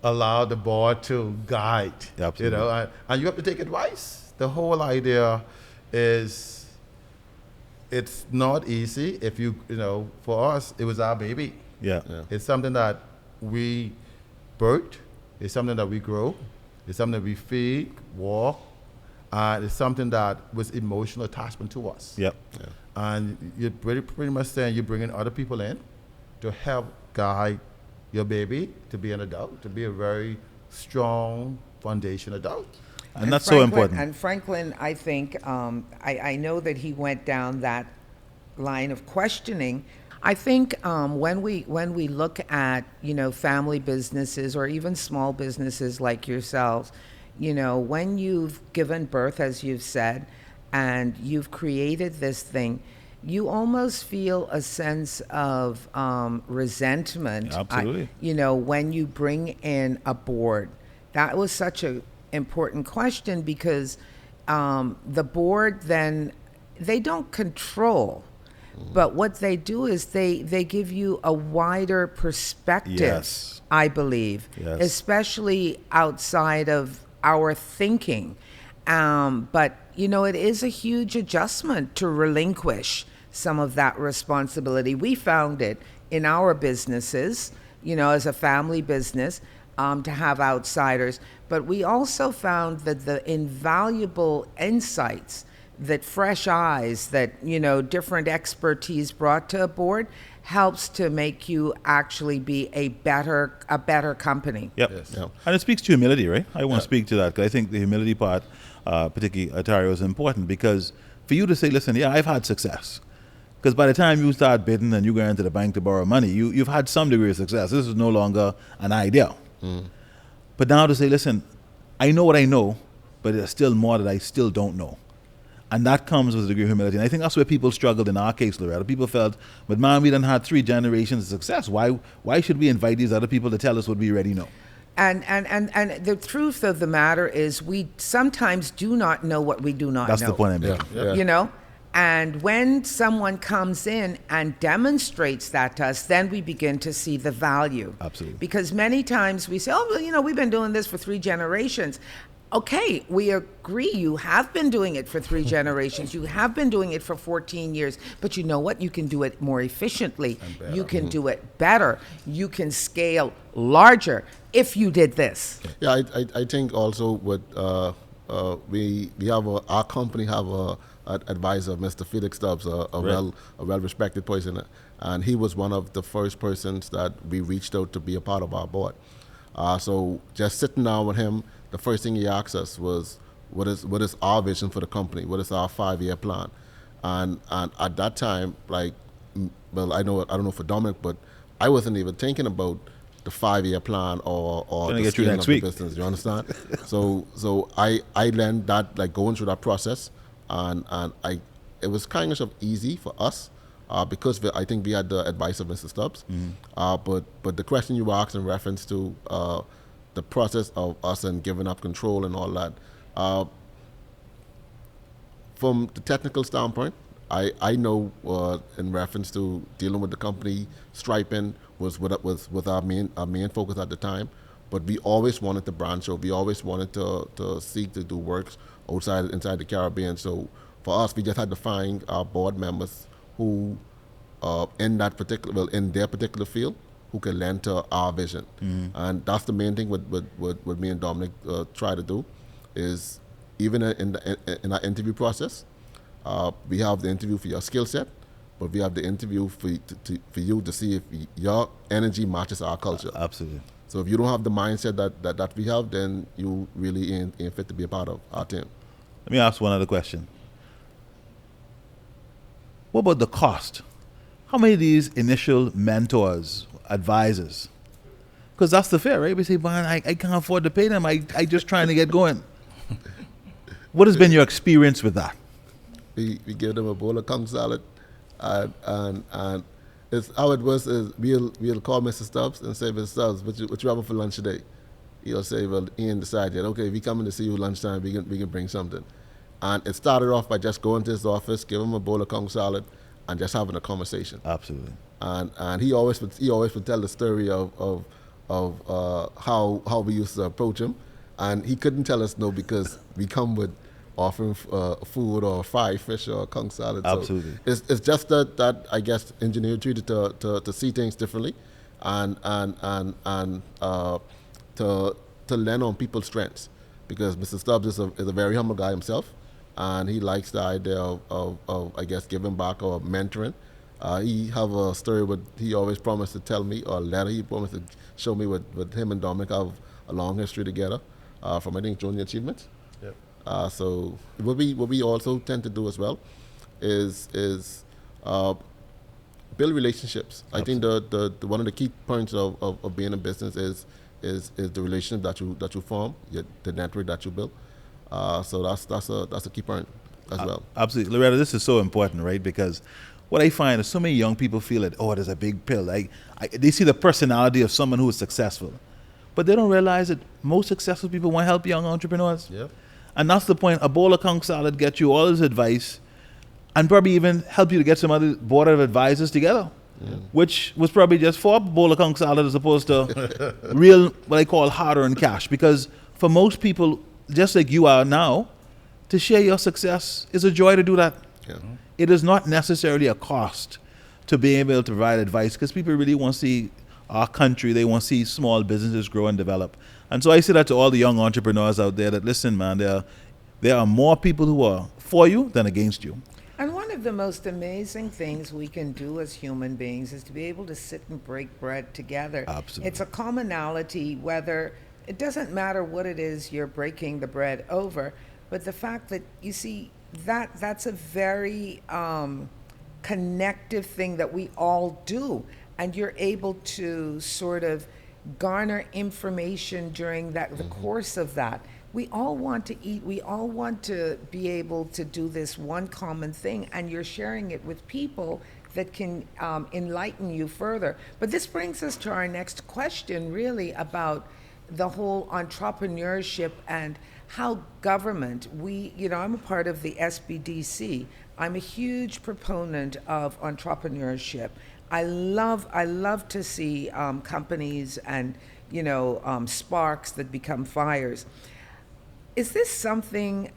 allow the board to guide. Absolutely. And you have to take advice. The whole idea is it's not easy if for us, it was our baby. Yeah. It's something that we birthed, it's something that we grow, it's something that we feed, walk, and it's something that was emotional attachment to us. Yep. Yeah. And you're pretty much saying you're bringing other people in to help guide your baby to be an adult, to be a very strong foundation adult. And that's so important. And Franklin, I think, I know that he went down that line of questioning. I think when we look at, family businesses or even small businesses like yourselves, when you've given birth, as you've said, and you've created this thing, you almost feel a sense of resentment. Absolutely. When you bring in a board. That was such an important question because the board then, they don't control, but what they do is they give you a wider perspective, Yes. I believe, Yes. especially outside of our thinking. But, it is a huge adjustment to relinquish some of that responsibility. We found it in our businesses, as a family business, to have outsiders. But we also found that the invaluable insights that fresh eyes, that, you know, different expertise brought to a board helps to make you actually be a better company. Yep. Yes. Yeah. And it speaks to humility, right? I want to speak to that because I think the humility part, particularly Atario, is important because for you to say, listen, yeah, I've had success. Because by the time you start bidding and you go into the bank to borrow money, you've had some degree of success. This is no longer an idea. But now to say, listen, I know what I know, but there's still more that I still don't know. And that comes with a degree of humility. And I think that's where people struggled in our case, Loretta. People felt, but man, we done had 3 generations of success. Why should we invite these other people to tell us what we already know? And the truth of the matter is we sometimes do not know what we do not That's know. the point I'm making. Yeah. You know? And when someone comes in and demonstrates that to us, then we begin to see the value. Absolutely. Because many times we say, oh, well, you know, we've been doing this for 3 generations. Okay, we agree. You have been doing it for 3 generations. You have been doing it for 14 years. But you know what? You can do it more efficiently. You can do it better. You can scale larger if you did this. Yeah, I think also with we have our company have a advisor, Mr. Felix Stubbs, a well respected person, and he was one of the first persons that we reached out to be a part of our board. So just sitting down with him, the first thing he asked us was, what is our vision for the company? What is our 5-year plan? And at that time, like, well, I don't know for Dominic, but I wasn't even thinking about the 5-year plan or Gonna the get through scaling next of the week. business. You understand? so I learned that, like, going through that process, and it was kind of easy for us because I think we had the advice of Mr. Stubbs. But the question you asked in reference to the process of us and giving up control and all that, from the technical standpoint, I know in reference to dealing with the company, striping was our main focus at the time. But we always wanted to branch out. We always wanted to seek to do works inside the Caribbean. So for us, we just had to find our board members who, in their particular field, who can lend to our vision. And that's the main thing what me and Dominic try to do, is even in our interview process, we have the interview for your skill set, but we have the interview for you to see if your energy matches our culture. Absolutely. So if you don't have the mindset that we have, then you really ain't fit to be a part of our team. Let me ask one other question. What about the cost? How many of these initial mentors, advisors? Because that's the fear, right? We say, man, I can't afford to pay them. I just trying to get going. What has been your experience with that? We give them a bowl of conch salad, and it's how it was is we'll call Mr. Stubbs and say, Mr. Stubbs, what you having for lunch today? He'll say, well, he ain't decided yet. Okay, we coming to see you lunchtime, we can bring something. And it started off by just going to his office, give him a bowl of conch salad, and just having a conversation. Absolutely. And he always would tell the story of how we used to approach him, and he couldn't tell us no because we come with offering food or fried fish or conch salad. Absolutely. So it's just that I guess ingenuity to see things differently, and to learn on people's strengths, because Mr. Stubbs is a very humble guy himself, and he likes the idea of I guess giving back or mentoring. He have a story what he always promised to tell me, or a letter he promised to show me with him and Dominic have a long history together from I think junior achievements. Yep. So what we also tend to do as well is build relationships. Absolutely. I think the one of the key points of being in business is the relationship that you form, the network that you build. So that's a key point as well. Absolutely. Loretta, this is so important, right? Because what I find is so many young people feel that, oh, there's a big pill. They see the personality of someone who is successful, but they don't realize that most successful people want to help young entrepreneurs. Yep. And that's the point. A bowl of conch salad gets you all this advice and probably even help you to get some other board of advisors together, which was probably just for a bowl of conch salad as opposed to real, what I call hard-earned cash. Because for most people, just like you are now, to share your success is a joy to do that. Yeah. It is not necessarily a cost to be able to provide advice, because people really want to see our country, they want to see small businesses grow and develop. And so I say that to all the young entrepreneurs out there that, listen, man, there are more people who are for you than against you. And one of the most amazing things we can do as human beings is to be able to sit and break bread together. Absolutely. It's a commonality, whether it doesn't matter what it is you're breaking the bread over, but the fact that you see that's a very connective thing that we all do, and you're able to sort of garner information during the course of that. We all want to eat. We all want to be able to do this one common thing, and you're sharing it with people that can enlighten you further. But this brings us to our next question, really, about the whole entrepreneurship and how government, I'm a part of the SBDC. I'm a huge proponent of entrepreneurship. I love to see companies and, sparks that become fires. Is this something,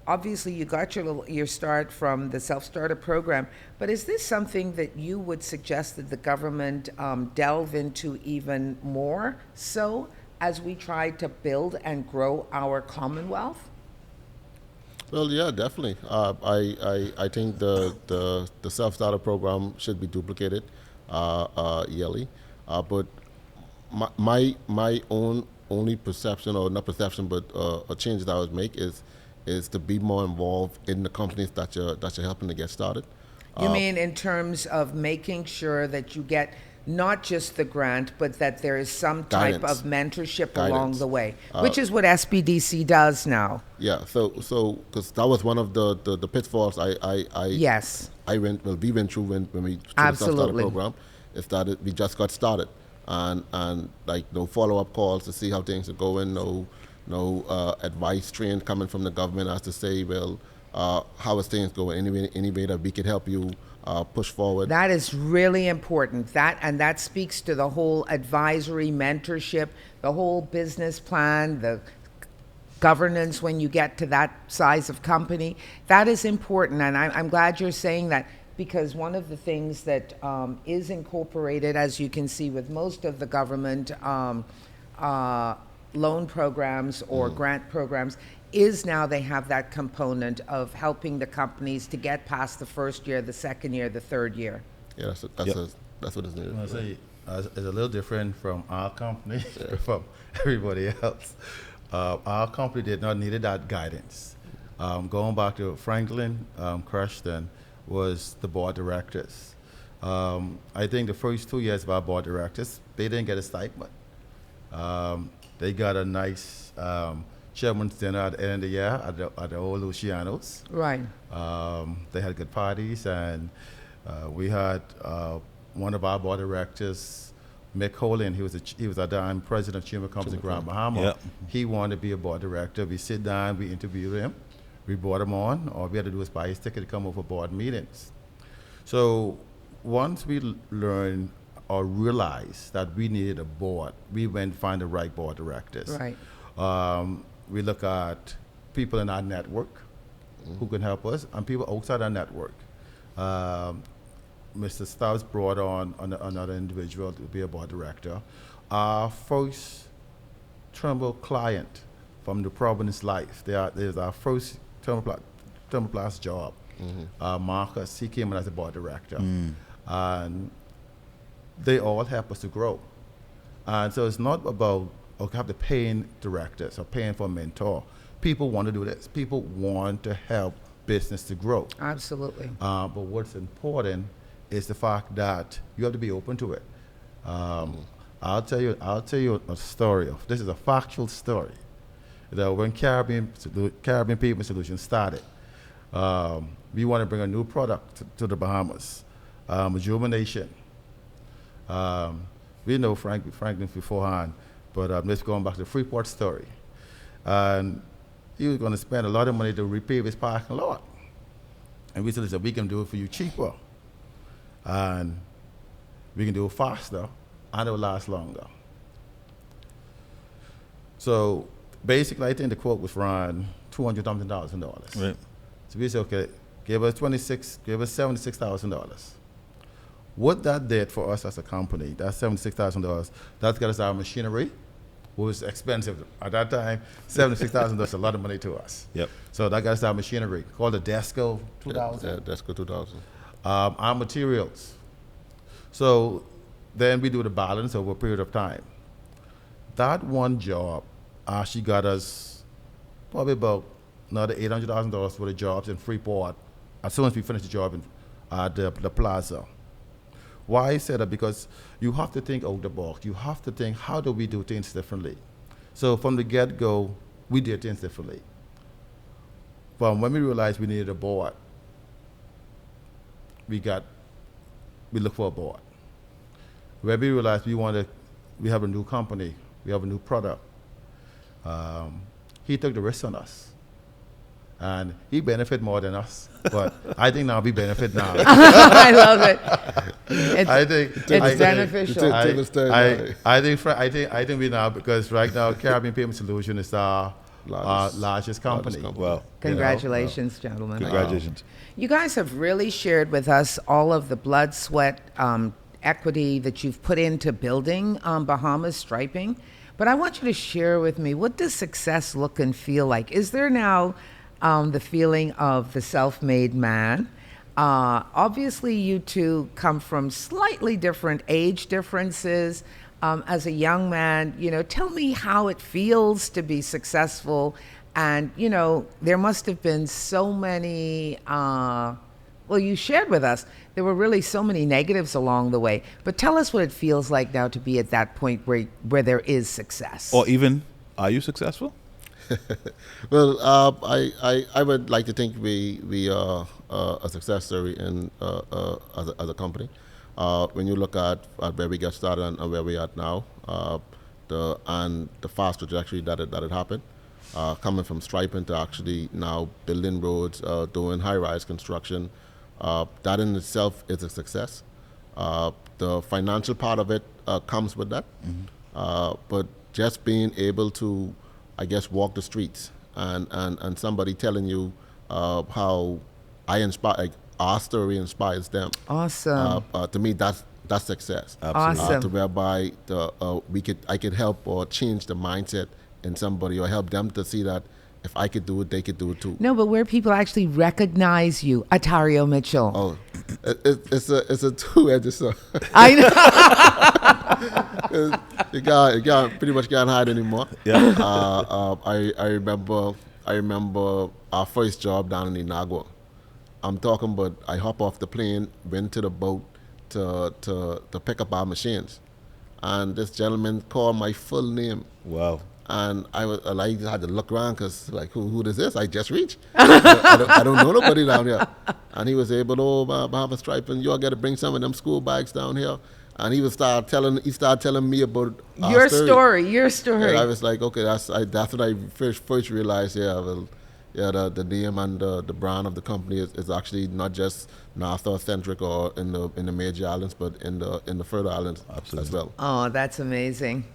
obviously you got your start from the self-starter program, but is this something that you would suggest that the government delve into even more so as we try to build and grow our Commonwealth? Well, yeah, definitely. I think the self-starter program should be duplicated yearly. But my own only perception, or not perception, but a change that I would make is to be more involved in the companies that you're helping to get started. You mean in terms of making sure that you get not just the grant, but that there is some type Guidance. of mentorship Guidance. along the way, which is what SBDC does now. Yeah. So because that was one of the pitfalls Yes. we went through when we through the Absolutely. self-starter program. Is that we just got started, and like no follow-up calls to see how things are going, no advice train coming from the government as to say, well, how is things going, any way that we could help you push forward. That is really important. That speaks to the whole advisory, mentorship, the whole business plan, the governance when you get to that size of company. That is important, and I'm glad you're saying that, because one of the things that is incorporated, as you can see with most of the government loan programs or grant programs, is now they have that component of helping the companies to get past the first year, the second year, the third year. Yeah, that's what it's needed. I say it's a little different from our company, from everybody else. Our company did not need that guidance. Going back to Franklin, Crushton was the board directors. I think the first 2 years of our board directors, they didn't get a stipend. They got a nice chairman's dinner at the end of the year at the old Luciano's. Right. They had good parties, and we had one of our board directors, Mick Holland. He was at the time president of Chamber Company in Grand Bahamas. Yep. He wanted to be a board director. We sit down, we interviewed him, we brought him on. All we had to do was buy his ticket to come over board meetings. So once we learned or realized that we needed a board, we went and find the right board directors. Right. We look at people in our network who can help us, and people outside our network. Mr. Stubbs brought on another individual to be a board director. Our first Trimble client from the Providence Life, there's our first Thermoplast job. Marcus, he came in as a board director. And they all help us to grow. And so it's not about have the paying directors or paying for a mentor. People want to do this. People want to help business to grow. Absolutely. But what's important is the fact that you have to be open to it. I'll tell you a story. This is a factual story. That when Caribbean Pavement Solutions started, we want to bring a new product to the Bahamas, rejuvenation. We know Franklin beforehand, but let's go back to the Freeport story. And he was going to spend a lot of money to repave his parking lot. And we said, listen, we can do it for you cheaper. And we can do it faster, and it will last longer. So basically, I think the quote was around $200,000. Right. So we said, okay, give us $76,000. What that did for us as a company, that $76,000, that got us our machinery, was expensive. At that time, $76,000 is a lot of money to us. Yep. So that got us our machinery called the Desco 2000. Yeah, Desco 2000. Our materials. So then we do the balance over a period of time. That one job actually got us probably about another $800,000 worth of jobs in Freeport as soon as we finished the job at the plaza. Why I say that? Because you have to think out the box. You have to think, how do we do things differently? So from the get-go, we did things differently. From when we realized we needed a board, we looked for a board. When we realized we have a new company, we have a new product, he took the risk on us. And he benefit more than us, but I think now we benefit now. I love it. It's beneficial. I think we now, because right now Caribbean Payment Solution is our largest company. Well, Congratulations, gentlemen. congratulations. You guys have really shared with us all of the blood, sweat, equity that you've put into building Bahamas striping. But I want you to share with me, what does success look and feel like? Is there now the feeling of the self-made man? Obviously, you two come from slightly different age differences. As a young man, tell me how it feels to be successful. And, there must have been so many, you shared with us, there were really so many negatives along the way. But tell us what it feels like now to be at that point where there is success. Or even, are you successful? Well, I would like to think we are a success story as a company. When you look at where we got started and where we are now, the fast trajectory that it happened, coming from striping to actually now building roads, doing high-rise construction, that in itself is a success. The financial part of it comes with that, but just being able to, I guess, walk the streets and somebody telling you how our story inspires them. Awesome. To me, that's success. Absolutely. Awesome. To whereby I could help or change the mindset in somebody or help them to see that if I could do it, they could do it too. No, but where people actually recognize you, Atario Mitchell. Oh, it's a two-edged sword. I know. You can't pretty much can't hide anymore. Yeah. I remember our first job down in Inagua. I'm talking about I hop off the plane, went to the boat to pick up our machines, and this gentleman called my full name. Wow. And I had to look around because who is this? I just reached. I don't know nobody down here. And he was able, Bahamas striping, you all got to bring some of them school bags down here. And he started telling me about Your story. And I was like, okay, that's when I first realized, the name and the brand of the company is actually not just Nassau centric or in the major islands, but in the further islands as well. Oh, that's amazing.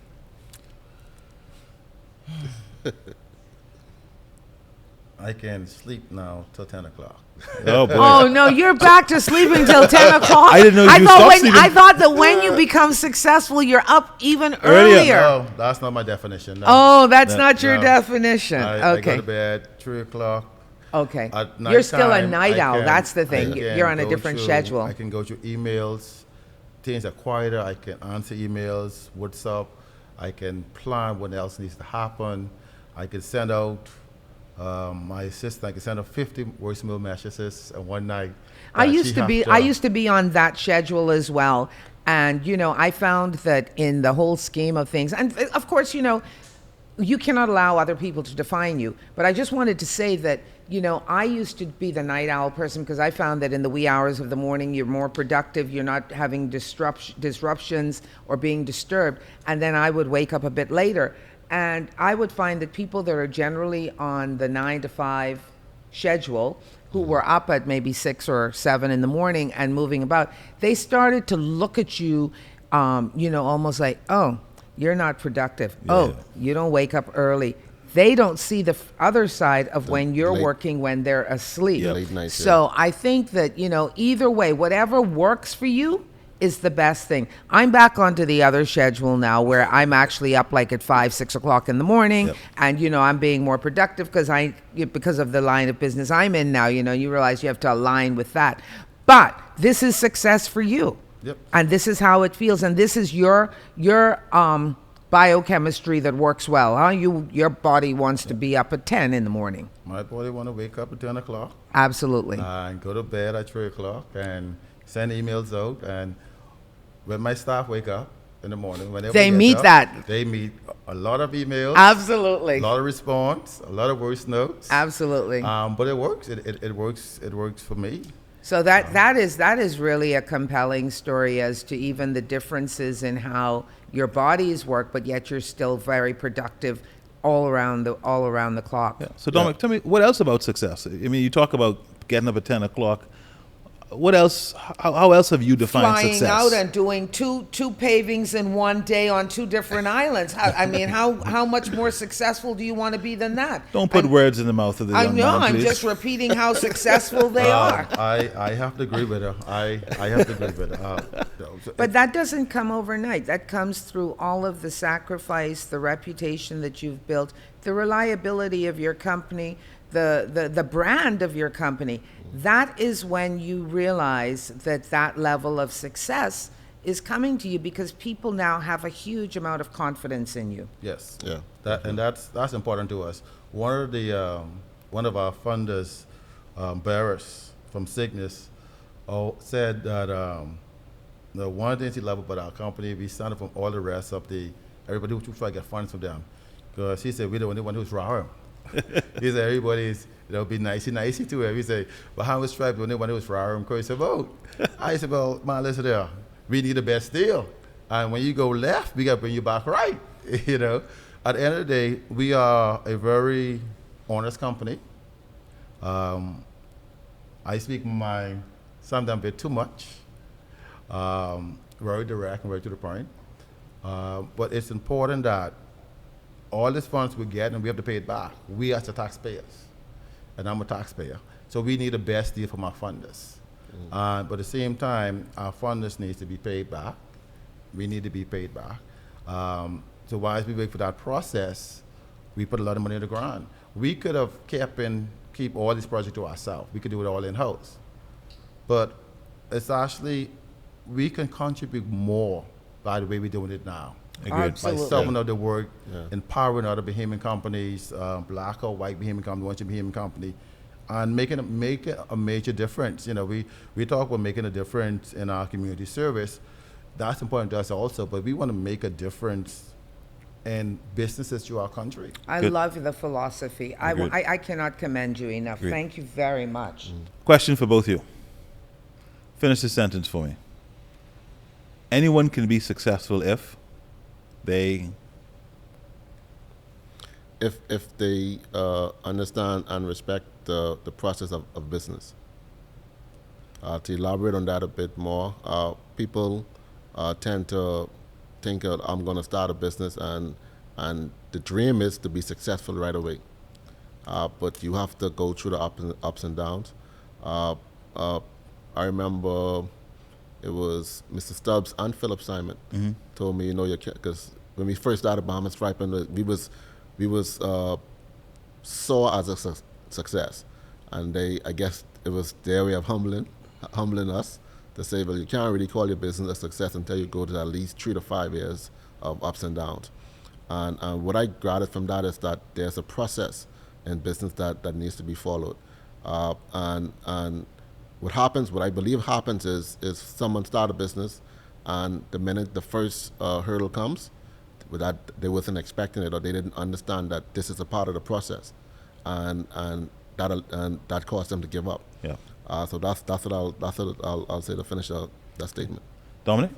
I can sleep now till 10 o'clock. Oh, boy. Oh no, you're back to sleeping till 10 o'clock. I didn't know you stopped sleeping. I thought that when you become successul, you're up even earlier. No, that's not my definition. No. Oh, that's not your definition. I go Okay. to bed 3 o'clock. Okay. At You're still a nighttime, night owl. That's the I thing. can You're on a go different through- schedule. I can go through emails. Things are quieter. I can answer emails, WhatsApp. I can plan what else needs to happen. I can send out my assistant. I can send out 50 voicemail messages in one night. I used to be on that schedule as well. And, I found that in the whole scheme of things, and of course, you cannot allow other people to define you. But I just wanted to say that, I used to be the night owl person because I found that in the wee hours of the morning, you're more productive. You're not having disruptions or being disturbed. And then I would wake up a bit later. And I would find that people that are generally on the 9 to 5 schedule, who were up at maybe 6 or 7 in the morning and moving about, they started to look at you, almost like, oh, you're not productive. Yeah. Oh, you don't wake up early. They don't see the other side of when you're working when they're asleep. Yeah, late nights, So I think that, either way, whatever works for you is the best thing. I'm back onto the other schedule now where I'm actually up like at 5, 6 o'clock in the morning. Yep. And, I'm being more productive because of the line of business I'm in now. You realize you have to align with that. But this is success for you. Yep. And this is how it feels. And this is your biochemistry that works well. Huh? Your body wants to be up at 10 in the morning. My body want to wake up at 10 o'clock Absolutely. and go to bed at 3 o'clock and send emails out. And when my staff wake up in the morning, whenever They get meet up, that. They meet a lot of emails, Absolutely. a lot of response, a lot of voice notes. Absolutely. But it works. It works. It works for me. So that is really a compelling story as to even the differences in how your bodies work, but yet you're still very productive all around the clock. Yeah. So Dominic, tell me, what else about success? I mean, you talk about getting up at 10 o'clock. What else? How else have you defined Flying success? out and doing two pavings in one day on 2 different islands. How much more successful do you want to be than that? Don't put words in the mouth of the I young know. man, I'm please. just repeating how successful they are. I have to agree with her. I have to agree with her. But that doesn't come overnight. That comes through all of the sacrifice, the reputation that you've built, the reliability of your company, the brand of your company. That is when you realize that level of success is coming to you because people now have a huge amount of confidence in you. Yes. Yeah. That's important to us. One of our funders, Barris from Cygnus, said that the one thing he loved about our company, we started from all the rest of everybody who try to get funds from them, because he said we're the only one who's raw. He said everybody's be nicey to him. He said, Bahamas tribe the only one who's raw. He said, I said, well, man, listen there, we need the best deal, and when you go left, we got to bring you back right. At the end of the day, we are a very honest company. I speak my mind sometimes a bit too much. Very direct and very to the point. But it's important that all these funds we get, and we have to pay it back. We as the taxpayers, and I'm a taxpayer, so we need the best deal from our funders. But at the same time, our funders need to be paid back. We need to be paid back. So while we wait for that process, we put a lot of money in the ground. We could have keep all these projects to ourselves. We could do it all in-house. But it's actually, we can contribute more by the way we're doing it now. Agreed. By Absolutely. some of the work, Yeah. empowering other Bahamian companies, black or white Bahamian company, one Bahamian company, and making a major difference. We talk about making a difference in our community service. That's important to us also, but we want to make a difference in businesses through our country. I Good. love the philosophy. Agreed. I cannot commend you enough. Agreed. Thank you very much. Question for both of you. Finish the sentence for me. Anyone can be successful if they... If they understand and respect the process of business. To elaborate on that a bit more, people tend to think I'm going to start a business and the dream is to be successful right away. But you have to go through the ups and downs. I remember it was Mr. Stubbs and Philip Simon told me, because when we first started Bahamas Striping, we was saw as a success, and I guess it was their way of humbling us to say, well, you can't really call your business a success until you go to at least 3 to 5 years of ups and downs. And what I gathered from that is that there's a process in business that needs to be followed. And what I believe happens is someone start a business, and the minute the first hurdle comes, that they wasn't expecting it, or they didn't understand that this is a part of the process, and that caused them to give up. Yeah. So that's what I'll say to finish that statement. Dominic?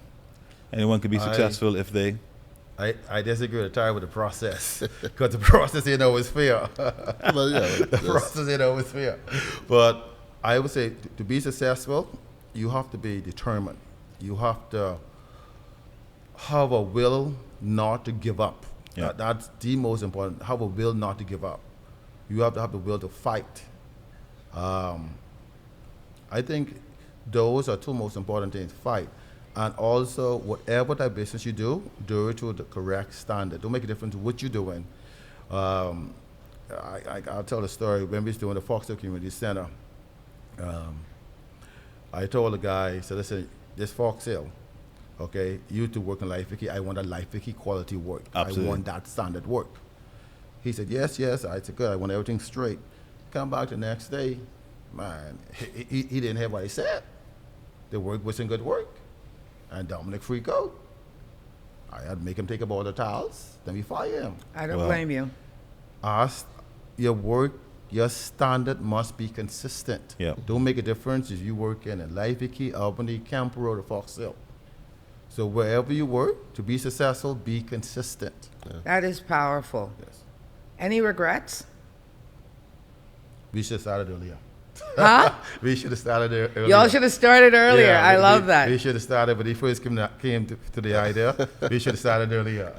Anyone can be successful if they... I disagree entirely with the process, because the process ain't always fair. Well, yeah, The process ain't always fair. But I would say to be successful, you have to be determined. You have to have a will not to give up. Yeah. That's the most important. Have a will not to give up. You have to have the will to fight. I think those are two most important things: fight And also, whatever type of business you do it to the correct standard. Don't make a difference what you're doing. I'll tell a story. When we was doing the Foxhill Community Center, I told the guy, so listen, this Foxhill, okay, you to work in Life Wiki, I want a Life Wiki quality work. Absolutely. I want that standard work. He said, yes. I said, good, I want everything straight. Come back the next day, man, he didn't have what he said. The work wasn't good work. And Dominic freaked out. I had to make him take up all the towels, then we fire him. I don't blame you. Your work, your standard must be consistent. Yeah. Don't make a difference if you work in a Life Wiki, Albany, Camp Road, or Fox Hill. So wherever you work, to be successful, be consistent. That is powerful. Yes. Any regrets? We should have started earlier. Huh? We should have started earlier. Y'all should have started earlier. Yeah, I love that. We should have started, but he first came to the idea. We should have started earlier.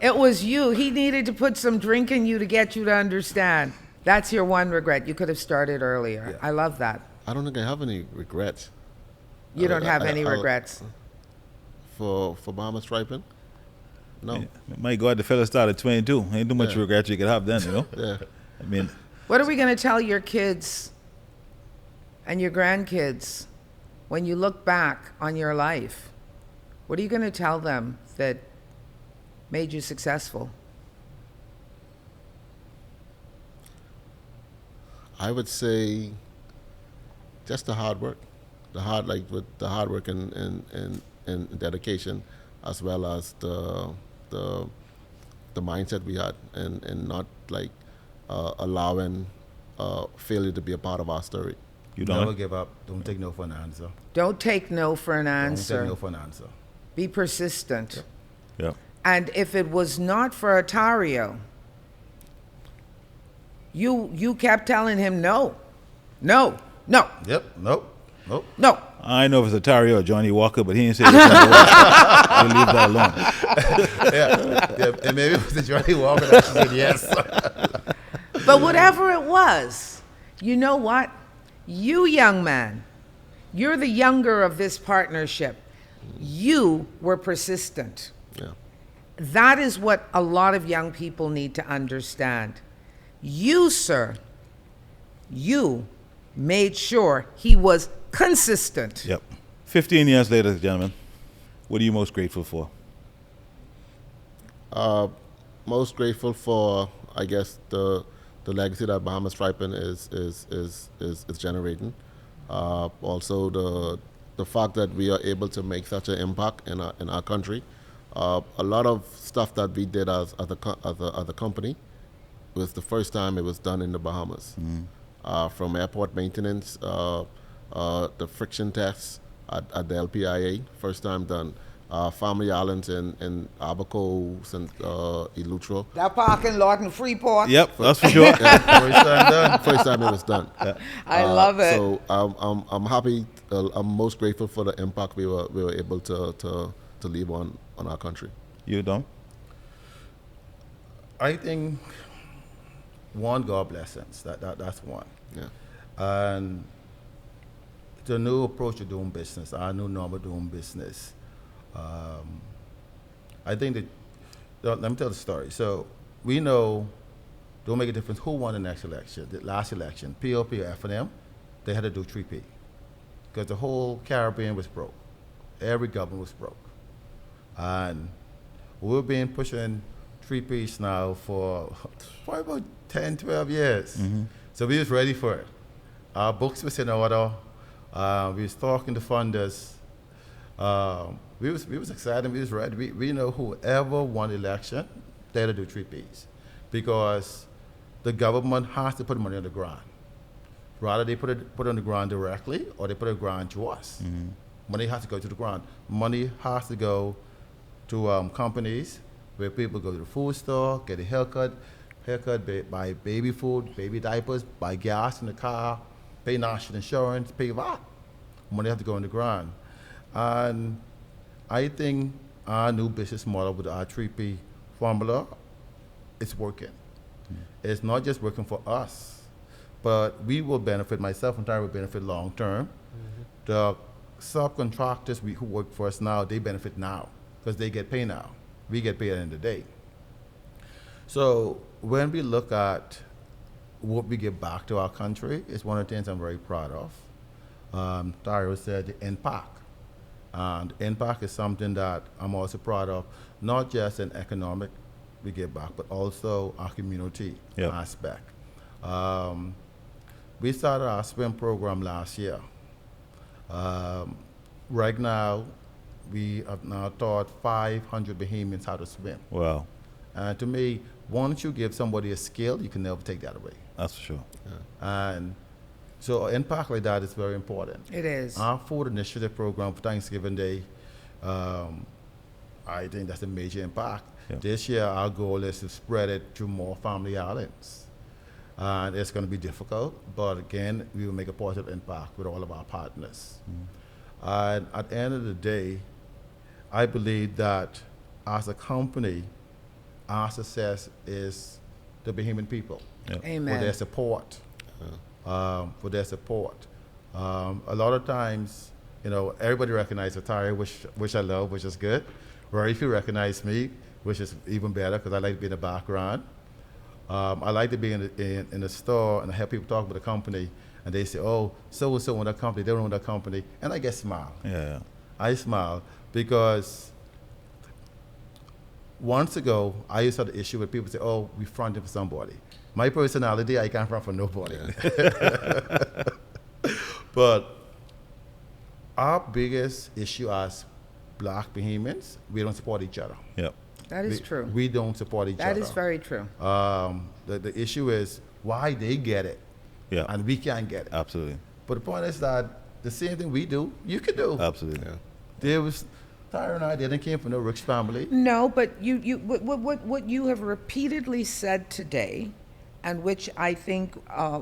It was you. He needed to put some drink in you to get you to understand. That's your one regret. You could have started earlier. Yeah. I love that. I don't think I have any regrets. You don't have any I- regrets. For Bahamas striping? No. My God, the fella started 22. Ain't too much Yeah. regret you could have then, you know? Yeah. I mean, What are we going to tell your kids and your grandkids when you look back on your life? What are you going to tell them that made you successful? I would say just the hard work. The hard work and dedication, as well as the mindset we had, and not allowing failure to be a part of our story. you Never don't. give up. Don't take no for an answer. Don't take no for an Don't answer. take no for an answer. Be persistent. Yeah. And if it was not for Atario, you kept telling him no, no, no, Yep. Nope. no. I know if it's Atario or Johnny Walker, but he didn't say that. We'll leave that alone. Yeah. And maybe it was the Johnny Walker that said yes. But whatever it was, you know what? You, young man, you're the younger of this partnership. You were persistent. Yeah. That is what a lot of young people need to understand. You, sir, you made sure he was consistent. Yep. 15 years later, gentlemen, what are you most grateful for? Most grateful for, I guess, the legacy that Bahamas Striping is generating. Also the fact that we are able to make such an impact in our country. A lot of stuff that we did as a company was the first time it was done in the Bahamas. From airport maintenance, the friction tests at the LPIA, first time done. Family islands in Abaco and Eleuthero. That parking lot in Freeport. Yep, that's for sure. First time done. First time it was done. I love it. So I'm happy. I'm most grateful for the impact we were able to leave on our country. You don't? I think one, God blessings. That's one. Yeah. And the new approach to doing business, our new norm of doing business. I think that, let me tell the story. So we know, don't make a difference who won the next election, the last election, POP or F&M, they had to do 3P. Because the whole Caribbean was broke. Every government was broke. And we've been pushing 3Ps now for probably about 10, 12 years. So we was ready for it. Our books was in order. We was talking to funders. We was excited. We was ready. We know whoever won the election, they had to do 3Ps, because the government has to put money on the ground. Rather they put it on the ground directly, or they put it on the ground to us. Money has to go to the ground. Money has to go to companies where people go to the food store, get a haircut, buy baby food, baby diapers, buy gas in the car, pay national insurance, pay VAT. Money has to go on the ground. And I think our new business model with our 3P formula is working. It's not just working for us, but we will benefit, myself and Tara will benefit long term. The subcontractors who work for us now, they benefit now because they get paid now. We get paid at the end of the day. So when we look at what we give back to our country, it's one of the things I'm very proud of. Atario said the impact. And impact is something that I'm also proud of, not just in economic we give back, but also our community aspect. We started our swim program last year. Right now, we have now taught 500 Bahamians how to swim. Wow. And to me, once you give somebody a skill, you can never take that away. That's for sure. And so an impact like that is very important. It is. Our food initiative program for Thanksgiving Day, I think that's a major impact. Yeah. This year, our goal is to spread it to more family islands. And it's going to be difficult, but again, we will make a positive impact with all of our partners. And at the end of the day, I believe that as a company, our success is the Bahamian people. Amen. For their support. A lot of times, everybody recognizes Atario, which I love, which is good. Very few recognize me, which is even better because I like to be in the background. I like to be in the store and I have people talk about the company and they say, oh, so-and-so in that company, they don't own that company. And I get smile. Yeah. I smile because once ago, I used to have the issue with people say, oh, we fronted for somebody. My personality, I can't front for nobody. But our biggest issue as Black Bahamians, we don't support each other. Yep. That is true. We don't support each other. That is very true. The issue is why they get it and we can't get it. Absolutely. But the point is that the same thing we do, you can do. Absolutely. Yeah. There was Tyra and I didn't came from no rich family. No, but what you have repeatedly said today, and which I think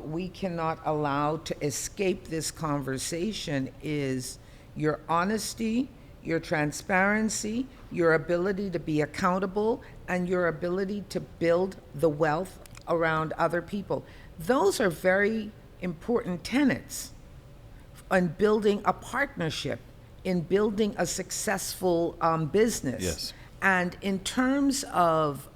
we cannot allow to escape this conversation, is your honesty, your transparency, your ability to be accountable, and your ability to build the wealth around other people. Those are very important tenets in building a partnership, in building a successful business. Yes. And in terms of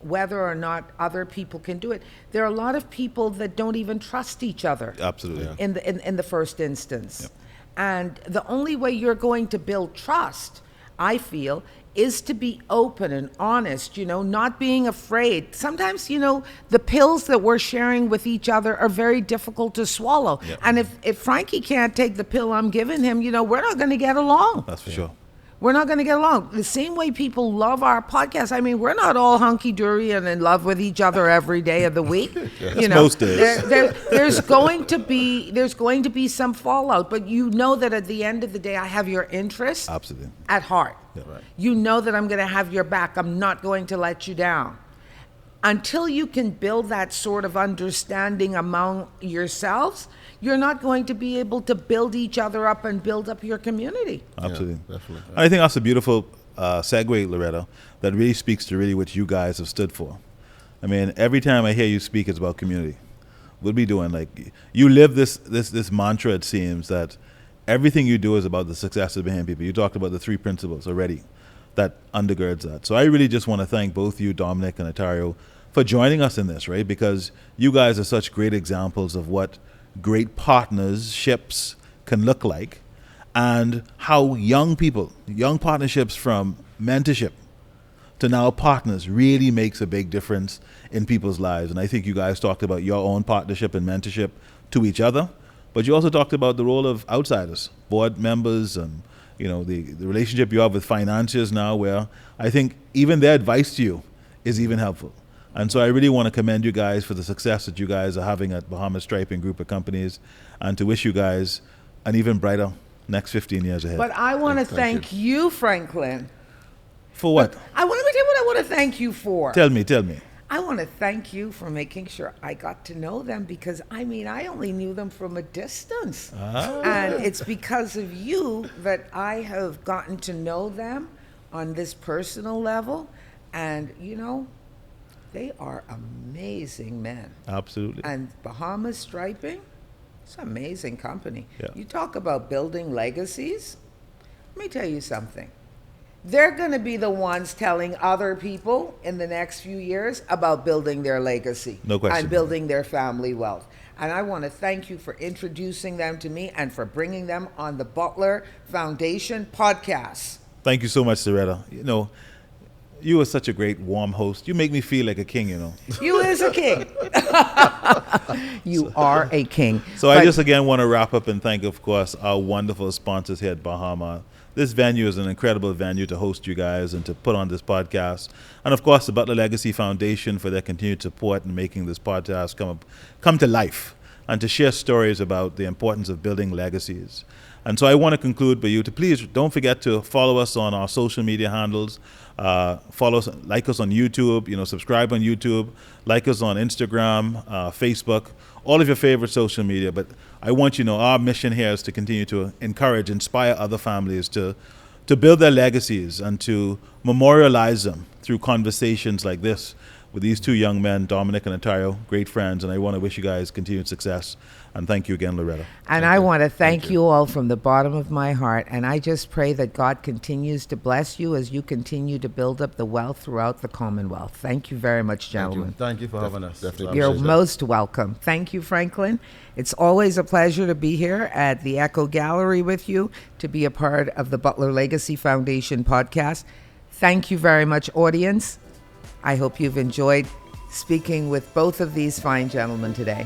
whether or not other people can do it, there are a lot of people that don't even trust each other. Absolutely. In the first instance. Yep. And the only way you're going to build trust, I feel, is to be open and honest, not being afraid. Sometimes, the pills that we're sharing with each other are very difficult to swallow. Yep. And if Frankie can't take the pill I'm giving him, we're not going to get along. That's for sure. We're not going to get along. The same way people love our podcast. I mean, we're not all hunky-dory and in love with each other every day of the week. Most days. There's going to be some fallout, but that at the end of the day, I have your interests Absolutely. at heart. Yeah, right. You know that I'm going to have your back. I'm not going to let you down. Until you can build that sort of understanding among yourselves, you're not going to be able to build each other up and build up your community. Absolutely. Yeah, definitely. I think that's a beautiful segue, Loretta, that really speaks to really what you guys have stood for. I mean, every time I hear you speak, it's about community. What are we doing? Like, you live this mantra, it seems, that everything you do is about the success of Bahamian people. You talked about the 3 principles already that undergirds that. So I really just want to thank both you, Dominic and Atario, for joining us in this, right? Because you guys are such great examples of what great partnerships can look like, and how young partnerships from mentorship to now partners really makes a big difference in people's lives. And I think you guys talked about your own partnership and mentorship to each other, but you also talked about the role of outsiders, board members, and the relationship you have with financiers now, where I think even their advice to you is even helpful. And so I really want to commend you guys for the success that you guys are having at Bahamas Striping Group of Companies, and to wish you guys an even brighter next 15 years ahead. But I want to thank you, Franklin. For what? Let me tell you what I want to thank you for. Tell me. I want to thank you for making sure I got to know them, because I only knew them from a distance. And it's because of you that I have gotten to know them on this personal level. And, they are amazing men. Absolutely. And Bahamas Striping, It's an amazing company. Yeah. You talk about building legacies. Let me tell you something. They're going to be the ones telling other people in the next few years about building their legacy. No question. And building their family wealth. And I want to thank you for introducing them to me and for bringing them on the Butler Foundation podcast. Thank you so much, Loretta. You know, you are such a great, warm host. You make me feel like a king, you know. You is a king. You are a king. So I just again want to wrap up and thank, of course, our wonderful sponsors here at Bahamas. This venue is an incredible venue to host you guys and to put on this podcast. And of course, the Butler Legacy Foundation for their continued support in making this podcast come to life and to share stories about the importance of building legacies. And so I want to conclude by you to please don't forget to follow us on our social media handles. Follow us, like us on YouTube, subscribe on YouTube, like us on Instagram, Facebook, all of your favorite social media. But I want you to know our mission here is to continue to encourage, inspire other families to build their legacies and to memorialize them through conversations like this with these two young men, Dominic and Atario, great friends. And I want to wish you guys continued success. And thank you again, Loretta. And I want to thank you all from the bottom of my heart. And I just pray that God continues to bless you as you continue to build up the wealth throughout the Commonwealth. Thank you very much, gentlemen. Thank you for having us. Definitely. You're Appreciate that. most welcome. Thank you, Franklin. It's always a pleasure to be here at the Echo Gallery with you, to be a part of the Butler Legacy Foundation podcast. Thank you very much, audience. I hope you've enjoyed speaking with both of these fine gentlemen today.